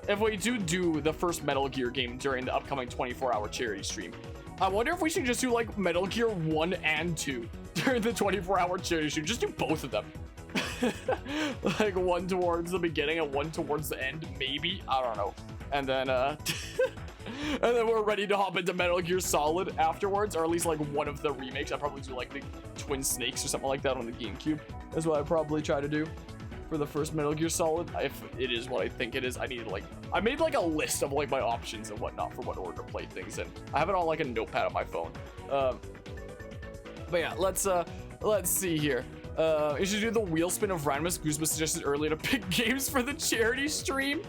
the first Metal Gear game during the upcoming 24-hour charity stream, I wonder if we should just do like Metal Gear 1 and 2 during the 24-hour charity stream. Just do both of them. Like one towards the beginning and one towards the end, maybe. I don't know. And then and then we're ready to hop into Metal Gear Solid afterwards, or at least like one of the remakes. I'd probably do like the Twin Snakes or something like that on the GameCube. That's what I'd probably try to do for the first Metal Gear Solid, if it is what I think it is. I made like a list of like my options and whatnot for what order to play things in. I have it on like a notepad on my phone. But yeah, let's see here. You should do the wheel spin of randomness. Guzma suggested earlier to pick games for the charity stream.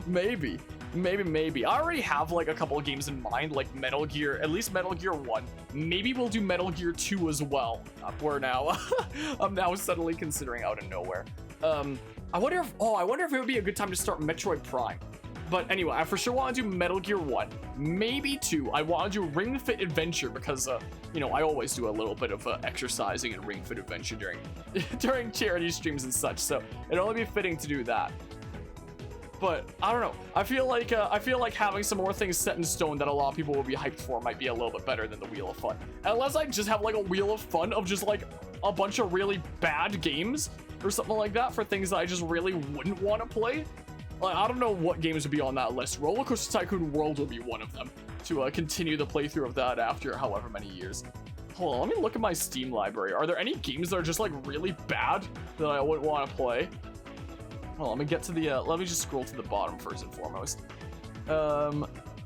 Maybe. I already have like a couple of games in mind, like Metal Gear, at least Metal Gear 1. Maybe we'll do Metal Gear 2 as well. We're now, I'm now suddenly considering out of nowhere. I wonder if it would be a good time to start Metroid Prime. But anyway, I for sure want to do Metal Gear 1, maybe 2. I want to do Ring Fit Adventure because, you know, I always do a little bit of exercising and Ring Fit Adventure during during charity streams and such, so it'd only be fitting to do that. But I don't know. I feel like having some more things set in stone that a lot of people will be hyped for might be a little bit better than the Wheel of Fun. Unless I just have like a Wheel of Fun of just like a bunch of really bad games or something like that for things that I just really wouldn't want to play. Like, I don't know what games would be on that list. Roller Coaster Tycoon World would be one of them to continue the playthrough of that after however many years. Hold on, let me look at my Steam library. Are there any games that are just like really bad that I wouldn't want to play? Hold on, let me get to the, let me just scroll to the bottom first and foremost.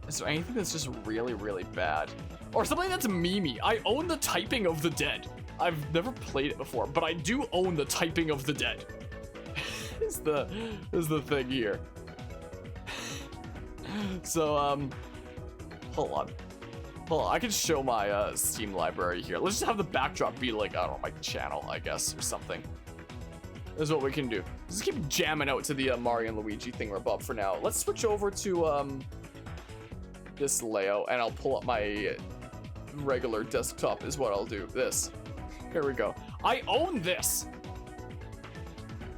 Is there anything that's just really, really bad? Or something that's memey? I own the Typing of the Dead. I've never played it before, but I do own the Typing of the Dead. is the thing here. So, hold on. I can show my Steam library here. Let's just have the backdrop be like, I don't know, my channel, I guess, or something. That's what we can do. Just keep jamming out to the Mario and Luigi thingamabob for now. Let's switch over to this layout, and I'll pull up my regular desktop is what I'll do. This. Here we go. I own this.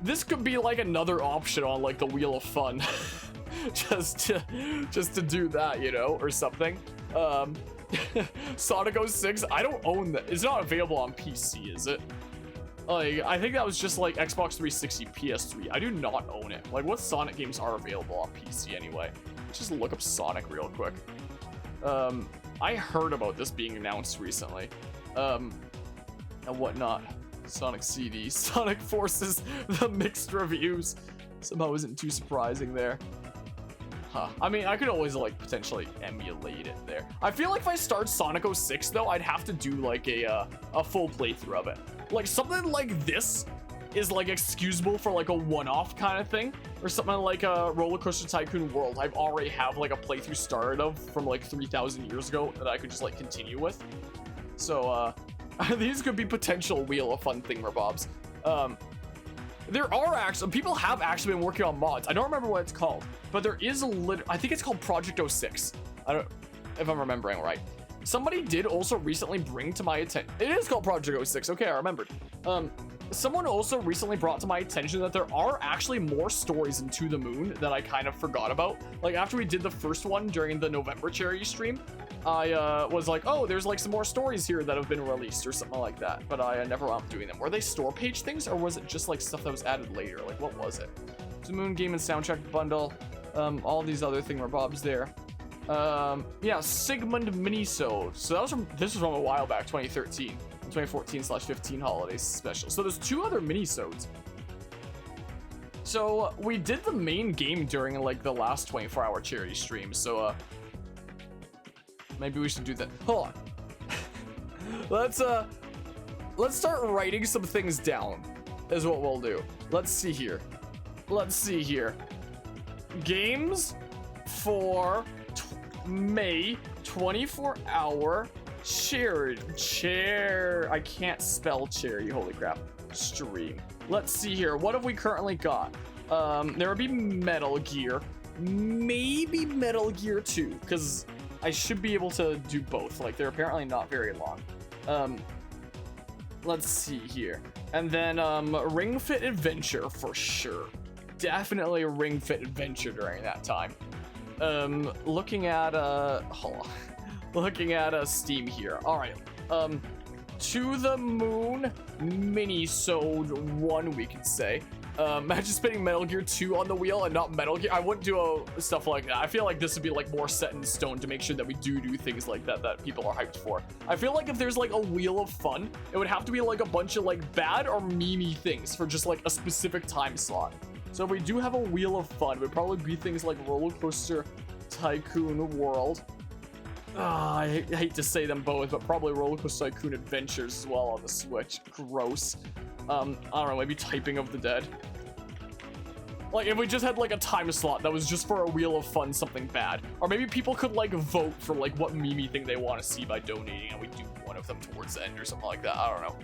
This could be like another option on like the Wheel of Fun. just to do that, you know, or something. Sonic 06, I don't own that. It's not available on PC, is it? Like, I think that was just like Xbox 360, PS3. I do not own it. Like, what Sonic games are available on PC anyway? Let's just look up Sonic real quick. I heard about this being announced recently. And whatnot. Sonic CD, Sonic Forces, the mixed reviews. Somehow isn't too surprising there. Huh. I mean, I could always like potentially emulate it there. I feel like if I start Sonic 06 though, I'd have to do like a full playthrough of it. Like something like this is like excusable for like a one-off kind of thing, or something like a Roller Coaster Tycoon World. I've already have like a playthrough started of from like 3,000 years ago that I could just like continue with. So these could be potential Wheel of Fun thingamabobs. There are actually, people have actually been working on mods. I don't remember what it's called, but there is I think it's called Project 06. I don't, if I'm remembering right. Somebody did also recently bring to my attention, it is called Project 06, okay, I remembered. Someone also recently brought to my attention that there are actually more stories in To the Moon that I kind of forgot about. Like after we did the first one during the November charity stream, I was like, oh, there's like some more stories here that have been released or something like that, but I never wound up doing them. Were they store page things, or was it just like stuff that was added later? Like, what was it? The Moon Game and Soundtrack Bundle, all these other thingamabobs there. Yeah, Sigmund Minisode. So that was this was from a while back, 2013, 2014/15 holiday special. So there's 2 other minisodes. So we did the main game during like the last 24-hour charity stream. So maybe we should do that. Hold on. Let's start writing some things down. Is what we'll do. Let's see here. Games for May 24-hour I can't spell charity. Holy crap. Stream. Let's see here. What have we currently got? There would be Metal Gear. Maybe Metal Gear 2, because I should be able to do both. Like, they're apparently not very long. Let's see here. And then Ring Fit Adventure for sure. Definitely a Ring Fit Adventure during that time. Looking at Steam here. All right. To the Moon Minisode 1, we could say. Imagine spinning Metal Gear 2 on the wheel and not Metal Gear. I wouldn't do stuff like that. I feel like this would be like more set in stone to make sure that we do things like that people are hyped for. I feel like if there's like a Wheel of Fun, it would have to be like a bunch of like bad or memey things for just like a specific time slot. So if we do have a Wheel of Fun, it would probably be things like Roller Coaster Tycoon World. I hate to say them both, but probably Roller Coaster Tycoon Adventures as well on the Switch. Gross. I don't know, maybe Typing of the Dead. Like, if we just had, like, a time slot that was just for a Wheel of Fun something bad. Or maybe people could, like, vote for, like, what memey thing they want to see by donating, and we do one of them towards the end or something like that. I don't know.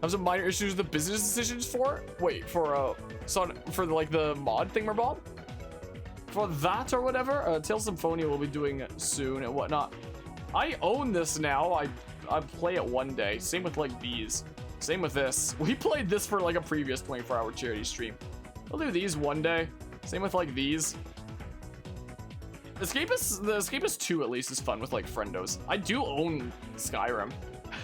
Have some minor issues with the business decisions for? Wait, for like, the mod thingamabob? for that or whatever. Tales Symphonia will be doing soon and whatnot. I own this now. I play it one day. Same with like these. Same with this. We played this for like a previous 24-hour charity stream. I'll do these one day. Same with like these. The Escapist 2 at least is fun with like friendos. I do own Skyrim,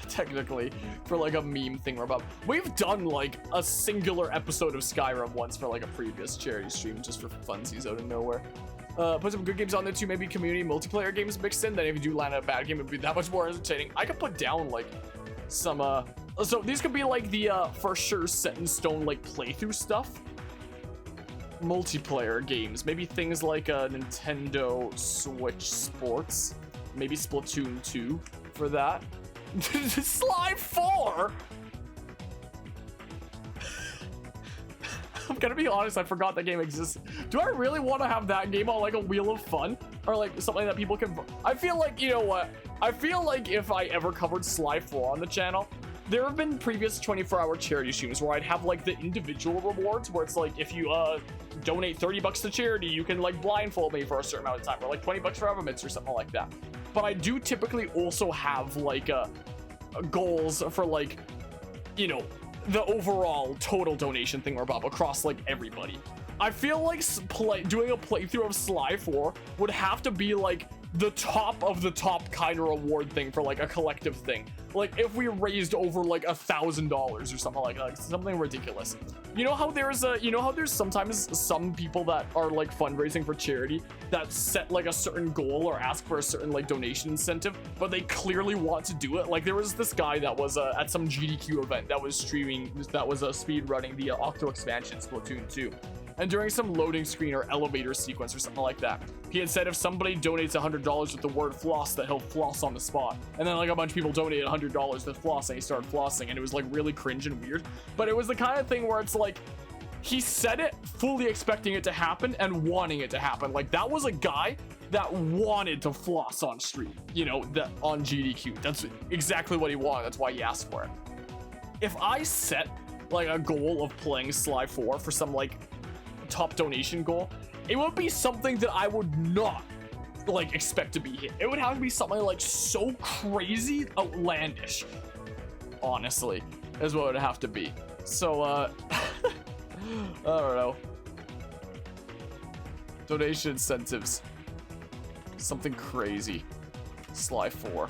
technically, for like a meme thing we're about. We've done like a singular episode of Skyrim once for like a previous charity stream just for funsies out of nowhere. Put some good games on there too, maybe community multiplayer games mixed in. Then if you do land a bad game, it'd be that much more entertaining. I could put down like some so these could be like the for sure set in stone like playthrough stuff. Multiplayer games, maybe things like Nintendo Switch Sports, maybe Splatoon 2 for that. Slime 4. I'm gonna be honest, I forgot that game exists. Do I really want to have that game on like a Wheel of Fun or like something that people can? I feel like, you know what? I feel like if I ever covered Sly 4 on the channel, there have been previous 24-hour charity streams where I'd have like the individual rewards where it's like if you donate 30 bucks to charity, you can like blindfold me for a certain amount of time, or like 20 bucks for Evermints or something like that. But I do typically also have like goals for like, you know, the overall total donation thing or above across like everybody. I feel like doing a playthrough of Sly 4 would have to be like the top of the top kind of reward thing for like a collective thing. Like if we raised over like $1,000 or something like that, like something ridiculous. You know how there's sometimes some people that are like fundraising for charity that set like a certain goal or ask for a certain like donation incentive, but they clearly want to do it. Like there was this guy that was at some GDQ event that was streaming, that was speed running the Octo expansion Splatoon 2. And during some loading screen or elevator sequence or something like that, he had said if somebody donates $100 with the word floss, that he'll floss on the spot. And then like a bunch of people donated $100 with floss and he started flossing, and it was like really cringe and weird. But it was the kind of thing where it's like, he said it fully expecting it to happen and wanting it to happen. Like that was a guy that wanted to floss on stream, you know, that on GDQ. That's exactly what he wanted. That's why he asked for it. If I set like a goal of playing Sly 4 for some like top donation goal, it would be something that I would not like expect to be hit. It would have to be something like so crazy outlandish, honestly, is what it would have to be. So I don't know, donation incentives, something crazy. Sly 4,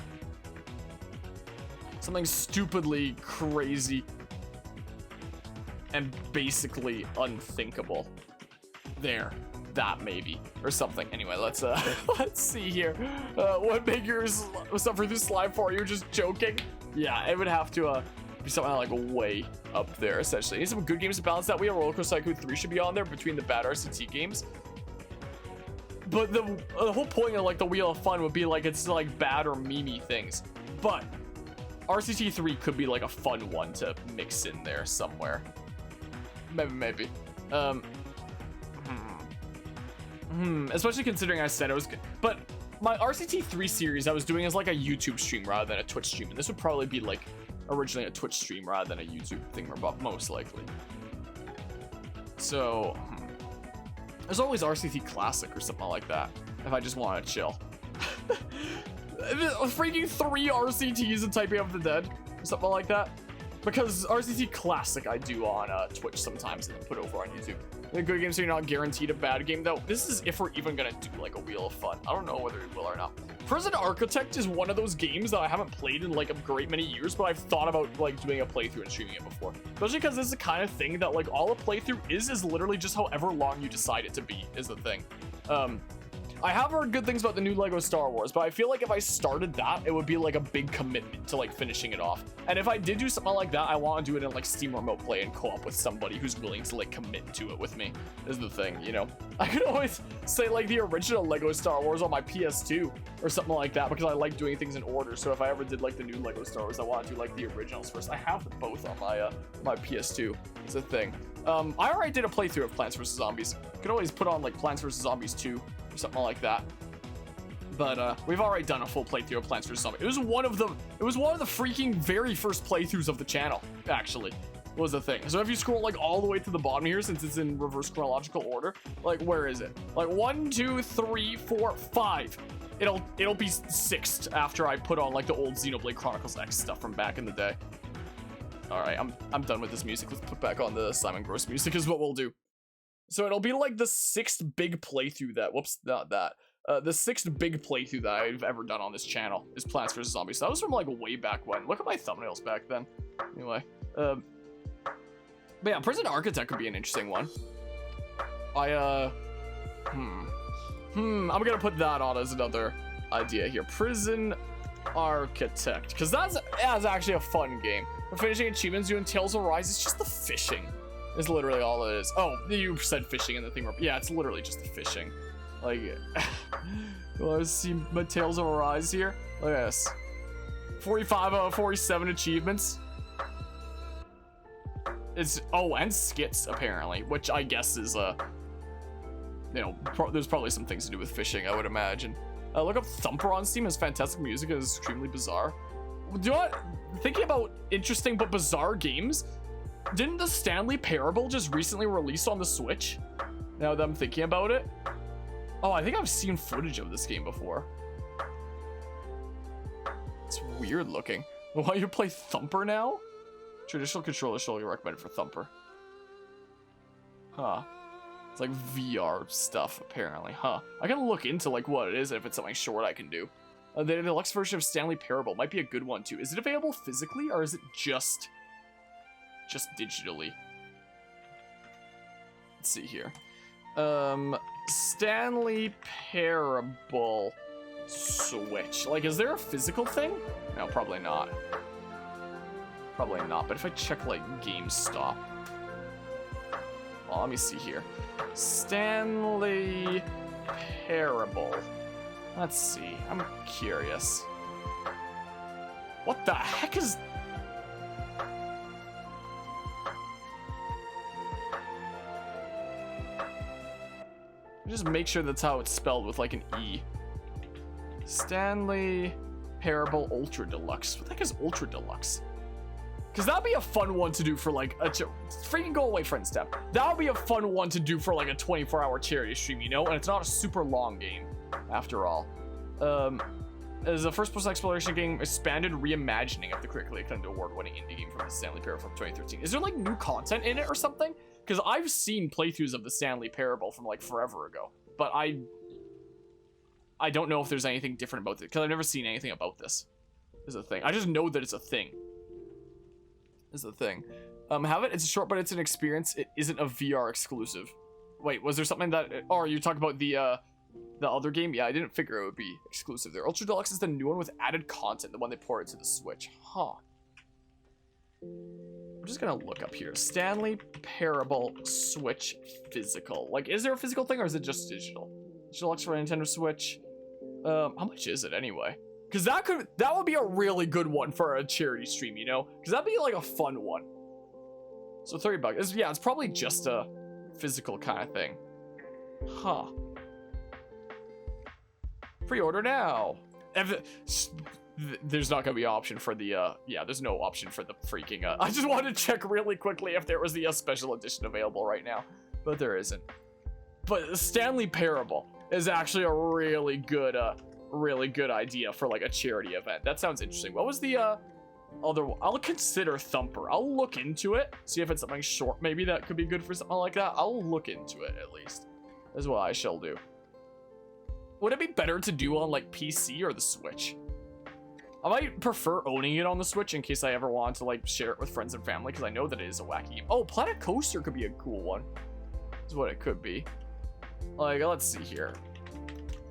something stupidly crazy and basically unthinkable. There, that maybe, or something. Anyway, let's see here. What makers suffer through Sly 4? You're just joking? Yeah, it would have to be something like way up there, essentially. Need some good games to balance that. We have Roller Coaster Tycoon 3 should be on there between the bad RCT games. But the whole point of like the Wheel of Fun would be like it's like bad or memey things. But RCT 3 could be like a fun one to mix in there somewhere. Maybe. Especially considering I said it was good. But my RCT 3 series I was doing as like a YouTube stream rather than a Twitch stream. And this would probably be like originally a Twitch stream rather than a YouTube thing, most likely. So, there's always RCT Classic or something like that if I just want to chill. Freaking 3 RCTs and Typing Up the Dead or something like that. Because RCT Classic I do on Twitch sometimes and put over on YouTube. The good games are not guaranteed a bad game though. This is if we're even gonna do like a Wheel of Fun. I don't know whether we will or not. Prison Architect is one of those games that I haven't played in like a great many years, but I've thought about like doing a playthrough and streaming it before. Especially because this is the kind of thing that like all a playthrough is literally just however long you decide it to be is the thing. I have heard good things about the new Lego Star Wars, but I feel like if I started that, it would be like a big commitment to like finishing it off. And if I did do something like that, I want to do it in like Steam Remote Play and co-op with somebody who's willing to like commit to it with me, is the thing, you know? I could always say like the original Lego Star Wars on my PS2 or something like that because I like doing things in order. So if I ever did like the new Lego Star Wars, I want to do like the originals first. I have them both on my PS2. It's a thing. I already did a playthrough of Plants vs. Zombies. Could always put on like Plants vs. Zombies 2 or something like that. But we've already done a full playthrough of Plants vs. Zombies. It was one of the freaking very first playthroughs of the channel, actually. was the thing. So if you scroll like all the way to the bottom here, since it's in reverse chronological order, like where is it? Like 1, 2, 3, 4, 5. It'll be 6th after I put on like the old Xenoblade Chronicles X stuff from back in the day. All right, I'm done with this music. Let's put back on the Simon Gross music is what we'll do. So it'll be like the 6th big playthrough that, whoops, not that. The 6th big playthrough that I've ever done on this channel is Plants vs. Zombies. So that was from like way back when. Look at my thumbnails back then. Anyway, but yeah, Prison Architect could be an interesting one. I'm gonna put that on as another idea here. Prison Architect, because that's actually a fun game. For finishing achievements, doing Tales of Arise, it's just the fishing. It's literally all it is. Oh, you said fishing in the thing. Yeah, it's literally just the fishing. Like, you want to see my Tales of Arise here? Look at this. 45 out of 47 achievements. It's, oh, and skits, apparently, which I guess is, you know, there's probably some things to do with fishing, I would imagine. Look up Thumper on Steam. Has fantastic music. It is extremely bizarre. Do you know what? Thinking about interesting but bizarre games, didn't the Stanley Parable just recently release on the Switch? Now that I'm thinking about it. Oh, I think I've seen footage of this game before. It's weird looking. Why you play Thumper now? Traditional controller solely recommended for Thumper. Huh. It's like VR stuff, apparently. Huh. I gotta look into like what it is and if it's something short I can do. The deluxe version of Stanley Parable might be a good one too. Is it available physically or is it just digitally? Let's see here. Stanley Parable Switch. Like, is there a physical thing? No, probably not. Probably not. But if I check like GameStop. Well, let me see here. Stanley Parable. Let's see. I'm curious. What the heck is... Just make sure that's how it's spelled with like an E. Stanley Parable Ultra Deluxe. What the heck is Ultra Deluxe? Because that'd be a fun one to do for like a... Freaking go away, friend step. That would be a fun one to do for like a 24-hour charity stream, you know? And it's not a super long game, after all. As a first-person exploration game, expanded reimagining of the critically acclaimed award-winning indie game from the Stanley Parable from 2013. Is there like new content in it or something? Because I've seen playthroughs of the Stanley Parable from like forever ago, but I don't know if there's anything different about it because I've never seen anything about this. Is a thing. I just know that it's a thing. Is a thing. Have it? It's short, but it's an experience. It isn't a VR exclusive. Wait, was there something that? Or you talk about the other game? Yeah, I didn't figure it would be exclusive there. Ultra Deluxe is the new one with added content, the one they ported to the Switch. Huh. I'm just gonna look up here. Stanley Parable Switch physical. Like, is there a physical thing or is it just digital? Deluxe for Nintendo Switch. How much is it anyway? Because that would be a really good one for a charity stream, you know? Because that'd be like a fun one. So $30. Yeah, it's probably just a physical kind of thing. Huh. Pre-order now. There's not gonna be an option for the yeah, there's no option for the freaking I just wanted to check really quickly if there was the special edition available right now, but there isn't. But Stanley Parable is actually a really good idea for like a charity event. That sounds interesting. What was the other one? I'll consider Thumper. I'll look into it, see if it's something short maybe that could be good for something like that. I'll look into it at least. Is what I shall do. Would it be better to do on like PC or the Switch? I might prefer owning it on the Switch in case I ever want to like share it with friends and family because I know that it is a wacky game. Oh, Planet Coaster could be a cool one. Is what it could be. Like, let's see here.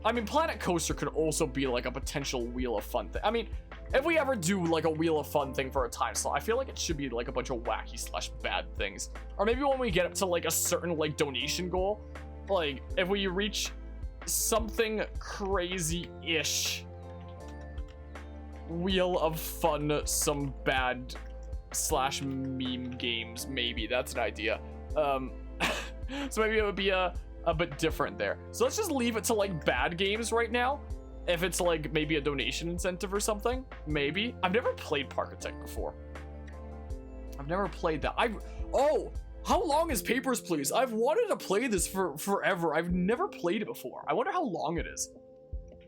I mean, Planet Coaster could also be like a potential Wheel of Fun thing. I mean, if we ever do like a Wheel of Fun thing for a time slot, I feel like it should be like a bunch of wacky / bad things. Or maybe when we get up to like a certain like donation goal, like if we reach something crazy-ish, Wheel of Fun, some bad / meme games, maybe. That's an idea. So maybe it would be a bit different there. So let's just leave it to like bad games right now. If it's like maybe a donation incentive or something, maybe. I've never played Parkitect before. I've never played that. Oh, how long is Papers, Please? I've wanted to play this for forever. I've never played it before. I wonder how long it is.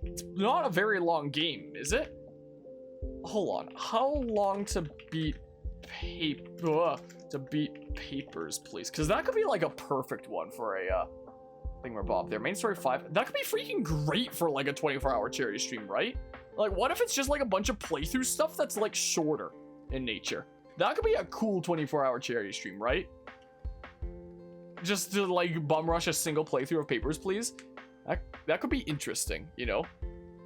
It's not a very long game, is it? Hold on. How long to beat Papers, Please? Because that could be like a perfect one for a thingamabob there. Main story 5. That could be freaking great for like a 24-hour charity stream, right? Like, what if it's just like a bunch of playthrough stuff that's like shorter in nature? That could be a cool 24-hour charity stream, right? Just to like bum rush a single playthrough of Papers, Please. That could be interesting, you know?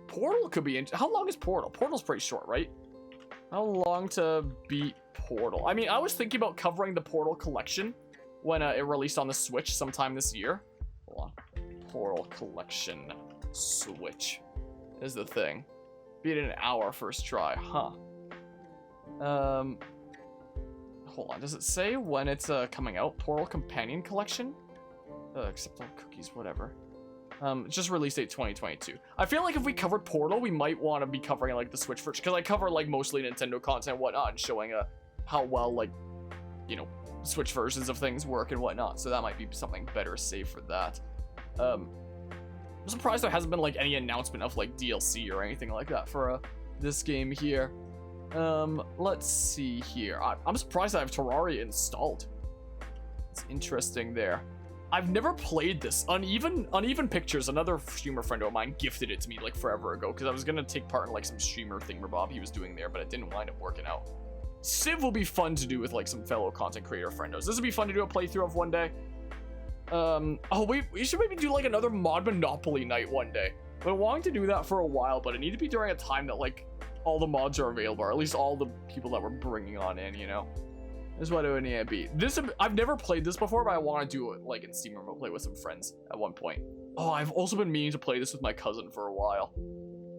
Portal could be how long is Portal? Portal's pretty short, right? How long to beat Portal? I mean, I was thinking about covering the Portal collection when it released on the Switch sometime this year. Hold on. Portal collection Switch is the thing. Beat it in an hour first try, huh? Hold on, does it say when it's coming out? Portal Companion Collection? Accept all cookies, whatever. Just release date 2022. I feel like if we covered Portal, we might want to be covering like the Switch version, because I cover like mostly Nintendo content and whatnot, and showing how well like, you know, Switch versions of things work and whatnot. So that might be something better saved for that. I'm surprised there hasn't been like any announcement of like DLC or anything like that for this game here. Let's see here. I'm surprised I have Terraria installed. It's interesting there. I've never played this. Uneven Pictures, another streamer friend of mine, gifted it to me like forever ago because I was gonna take part in like some streamer thingamabob he was doing there, but it didn't wind up working out. Civ will be fun to do with like some fellow content creator friendos. This would be fun to do a playthrough of one day. Oh, we should maybe do like another mod Monopoly night one day. I've been wanting to do that for a while, but it need to be during a time that like all the mods are available, or at least all the people that we're bringing on in, you know. This is what it would need to be. I've never played this before, but I want to do it like in Steam Remote Play with some friends at one point. Oh, I've also been meaning to play this with my cousin for a while.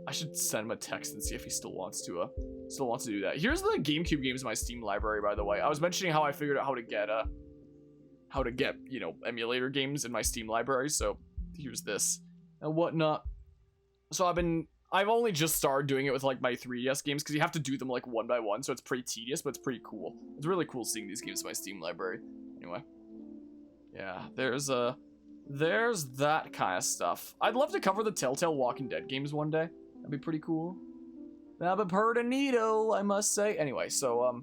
I should send him a text and see if he still wants to do that. Here's the GameCube games in my Steam library, by the way. I was mentioning how I figured out how to get, you know, emulator games in my Steam library. So here's this and whatnot. So I've only just started doing it with like my 3DS games because you have to do them like one by one, so it's pretty tedious, but it's pretty cool. It's really cool seeing these games in my Steam library. Anyway, yeah, there's that kind of stuff. I'd love to cover the Telltale Walking Dead games one day. That'd be pretty cool. That'd be pretty neato, I must say. Anyway, so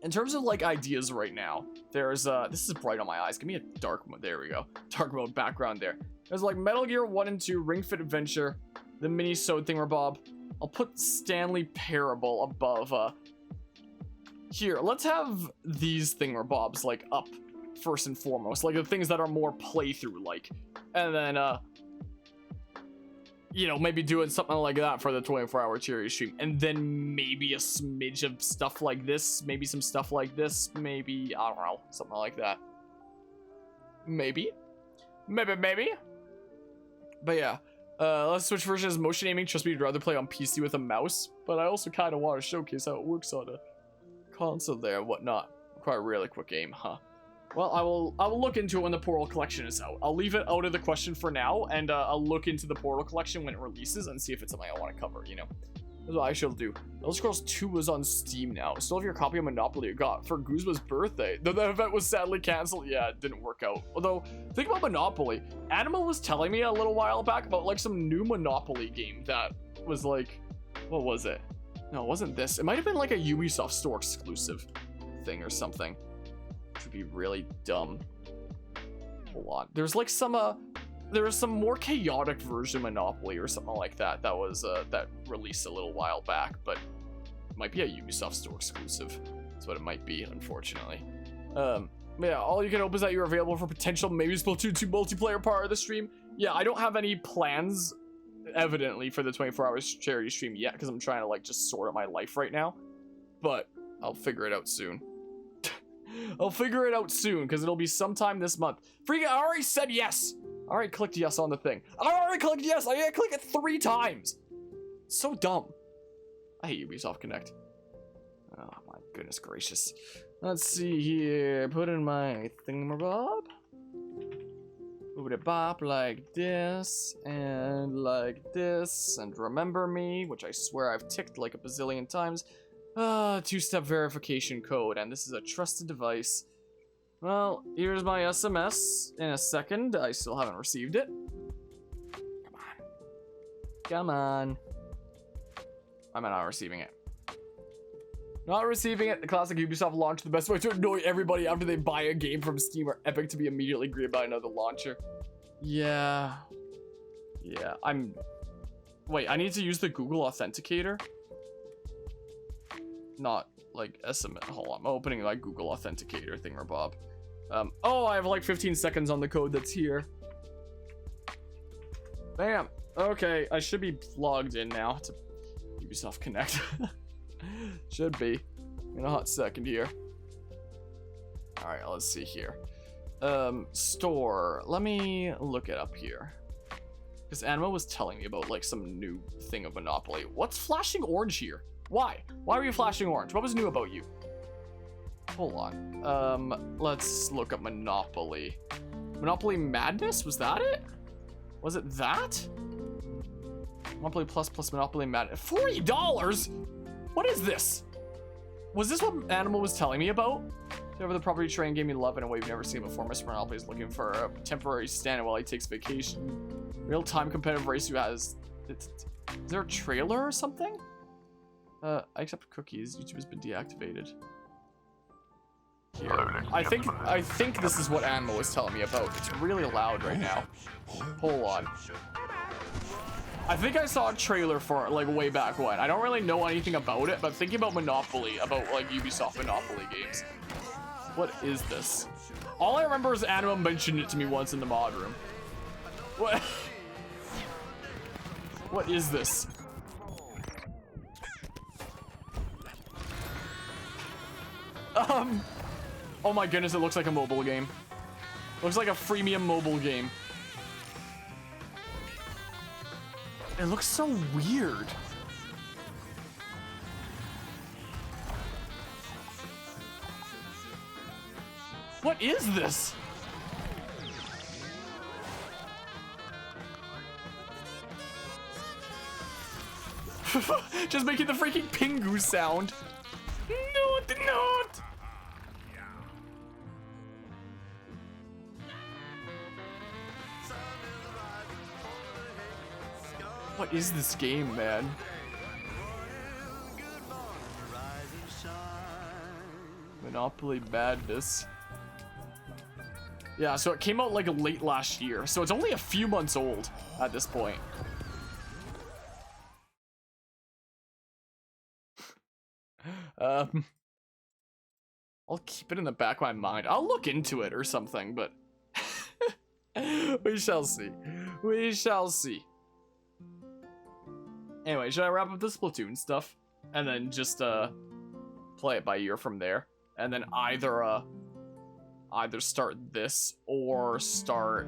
in terms of like ideas right now, there's this is bright on my eyes. Give me a dark mode. There we go. Dark mode background there. There's like Metal Gear 1 and 2, Ring Fit Adventure, the mini-sode thingamabob. I'll put Stanley Parable above. Here, let's have these thingamabobs like up first and foremost, like the things that are more playthrough like, and then you know, maybe doing something like that for the 24-hour charity stream, and then maybe a smidge of stuff like this, maybe some stuff like this, maybe, I don't know, something like that. Maybe. But yeah, let's switch versions. Motion aiming, trust me, you'd rather play on PC with a mouse, but I also kind of want to showcase how it works on a console there and whatnot. Quite a really quick game, huh? Well, I will look into it when the Portal Collection is out. I'll leave it out of the question for now, and I'll look into the Portal Collection when it releases and see if it's something I want to cover, you know? That's what I shall do. Elder Scrolls 2 is on Steam now. Still have your copy of Monopoly you got for Guzma's birthday. Though the event was sadly canceled. Yeah, it didn't work out. Although, think about Monopoly. Anima was telling me a little while back about like some new Monopoly game that was like, what was it? No, it wasn't this. It might have been like a Ubisoft store exclusive thing or something. Which would be really dumb. Hold on. There's like some there was some more chaotic version of Monopoly or something like that that was that released a little while back, but it might be a Ubisoft store exclusive. That's what it might be, unfortunately. Yeah, all you can hope is that you're available for potential maybe Splatoon 2 multiplayer part of the stream. Yeah, I don't have any plans evidently for the 24-hour charity stream yet because I'm trying to like just sort out my life right now, but I'll figure it out soon. I'll figure it out soon because it'll be sometime this month. Freaking, I already said yes. I already clicked yes on the thing. I already clicked yes. I had to click it 3 times. So dumb. I hate Ubisoft Connect. Oh my goodness gracious. Let's see here. Put in my thingamabob. Move it bop like this and like this. And remember me, which I swear I've ticked like a bazillion times. Two-step verification code, and this is a trusted device. Well, here's my SMS in a second. I still haven't received it. Come on. Come on. I'm not receiving it. Not receiving it. The classic Ubisoft launch, the best way to annoy everybody after they buy a game from Steam or Epic to be immediately greeted by another launcher. Yeah. Yeah, Wait, I need to use the Google Authenticator? Not like SMS. Hold on, I'm opening like Google Authenticator thingamabob. Oh, I have like 15 seconds on the code that's here. Bam. Okay, I should be logged in now to Ubisoft Connect. Should be in a hot second here. All right, let's see here. Store. Let me look it up here. Because Anima was telling me about like some new thing of Monopoly. What's flashing orange here? Why? Why were you flashing orange? What was new about you? Hold on. Let's look up Monopoly. Monopoly Madness? Was that it? Was it that? Monopoly plus Monopoly Madness. $40? What is this? Was this what Animal was telling me about? Over the property train gave me love in a way we've never seen before. Mr. Monopoly is looking for a temporary stand while he takes vacation. Real-time competitive race who has... Is there a trailer or something? I accept cookies. YouTube has been deactivated. Here. I think this is what Animal was telling me about. It's really loud right now. Hold on. I think I saw a trailer for it like way back when. I don't really know anything about it, but thinking about Monopoly, about like Ubisoft Monopoly games. What is this? All I remember is Anima mentioned it to me once in the mod room. What? What is this? Oh my goodness, it looks like a mobile game. Looks like a freemium mobile game. It looks so weird. What is this? Just making the freaking Pingu sound. No, did not. What is this game, man? Monopoly Madness. Yeah, so it came out like late last year, so it's only a few months old at this point. I'll keep it in the back of my mind. I'll look into it or something, but we shall see. We shall see. Anyway, should I wrap up the Splatoon stuff and then just play it by ear from there, and then either start this or start,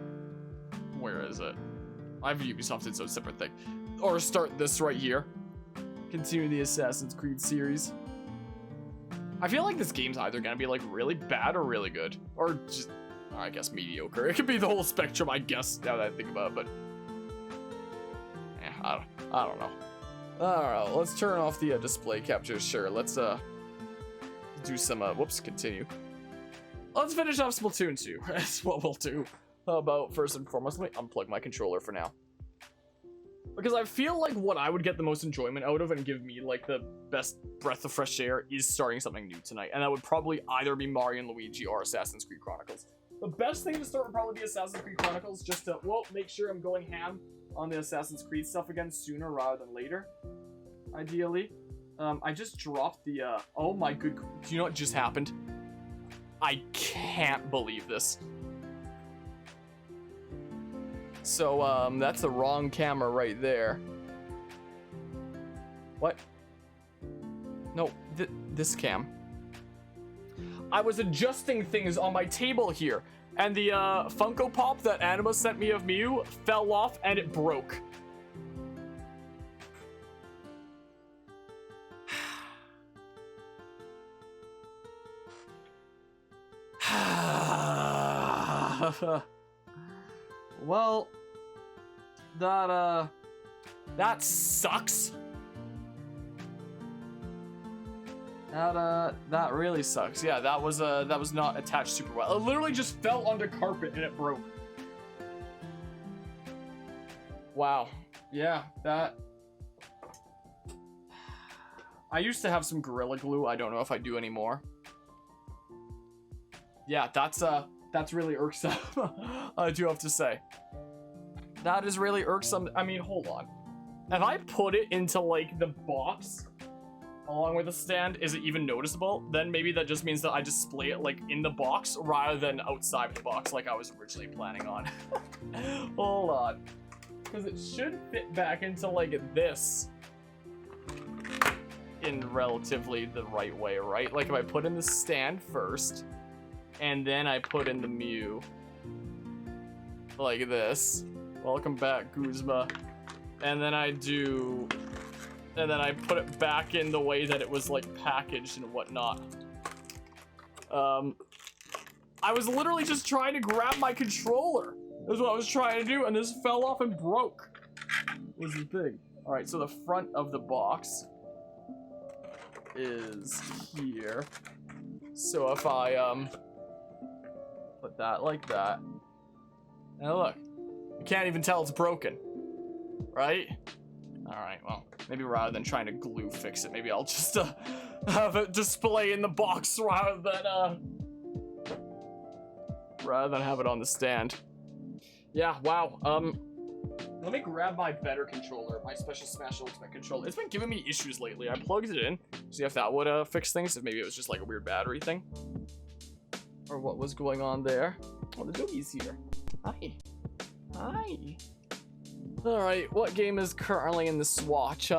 where is it? I have Ubisoft, it's a separate thing, or start this right here. Continue the Assassin's Creed series. I feel like this game's either gonna be like really bad or really good, or just, I guess, mediocre. It could be the whole spectrum, I guess, now that I think about it, but yeah, I don't know. Alright, let's turn off the display capture. Sure, let's do some whoops, continue. Let's finish off Splatoon 2. That's what we'll do. How about first and foremost, let me unplug my controller for now. Because I feel like what I would get the most enjoyment out of and give me like the best breath of fresh air is starting something new tonight. And that would probably either be Mario and Luigi or Assassin's Creed Chronicles. The best thing to start would probably be Assassin's Creed Chronicles, just to, well, make sure I'm going ham on the Assassin's Creed stuff again sooner rather than later, ideally. I just dropped the, oh my good, do you know what just happened? I can't believe this. So, that's the wrong camera right there. What? No, this cam. I was adjusting things on my table here, and the Funko Pop that Anima sent me of Mew fell off and it broke. Well, that sucks. That really sucks. Yeah, that was not attached super well. It literally just fell onto carpet and it broke. Wow. Yeah, that. I used to have some Gorilla Glue. I don't know if I do anymore. Yeah, that's really irksome. I do have to say. That is really irksome. I mean, hold on. If I put it into like the box along with the stand, is it even noticeable? Then maybe that just means that I display it like in the box rather than outside the box like I was originally planning on. Hold on. Because it should fit back into like this in relatively the right way, right? Like if I put in the stand first and then I put in the Mew like this. Welcome back, Guzma. And then I put it back in the way that it was like packaged and whatnot. I was literally just trying to grab my controller. That's what I was trying to do, and this fell off and broke. This is big. All right, so the front of the box is here. So if I put that like that, now look, you can't even tell it's broken, right? All right, well, maybe rather than trying to glue fix it, maybe I'll just have it display in the box rather than have it on the stand. Yeah, wow. Let me grab my better controller, my Special Smash Ultimate controller. It's been giving me issues lately. I plugged it in, see if that would fix things. If maybe it was just like a weird battery thing, or what was going on there. Oh, the doggy's here. Hi. Hi. All right, what game is currently in the swatch?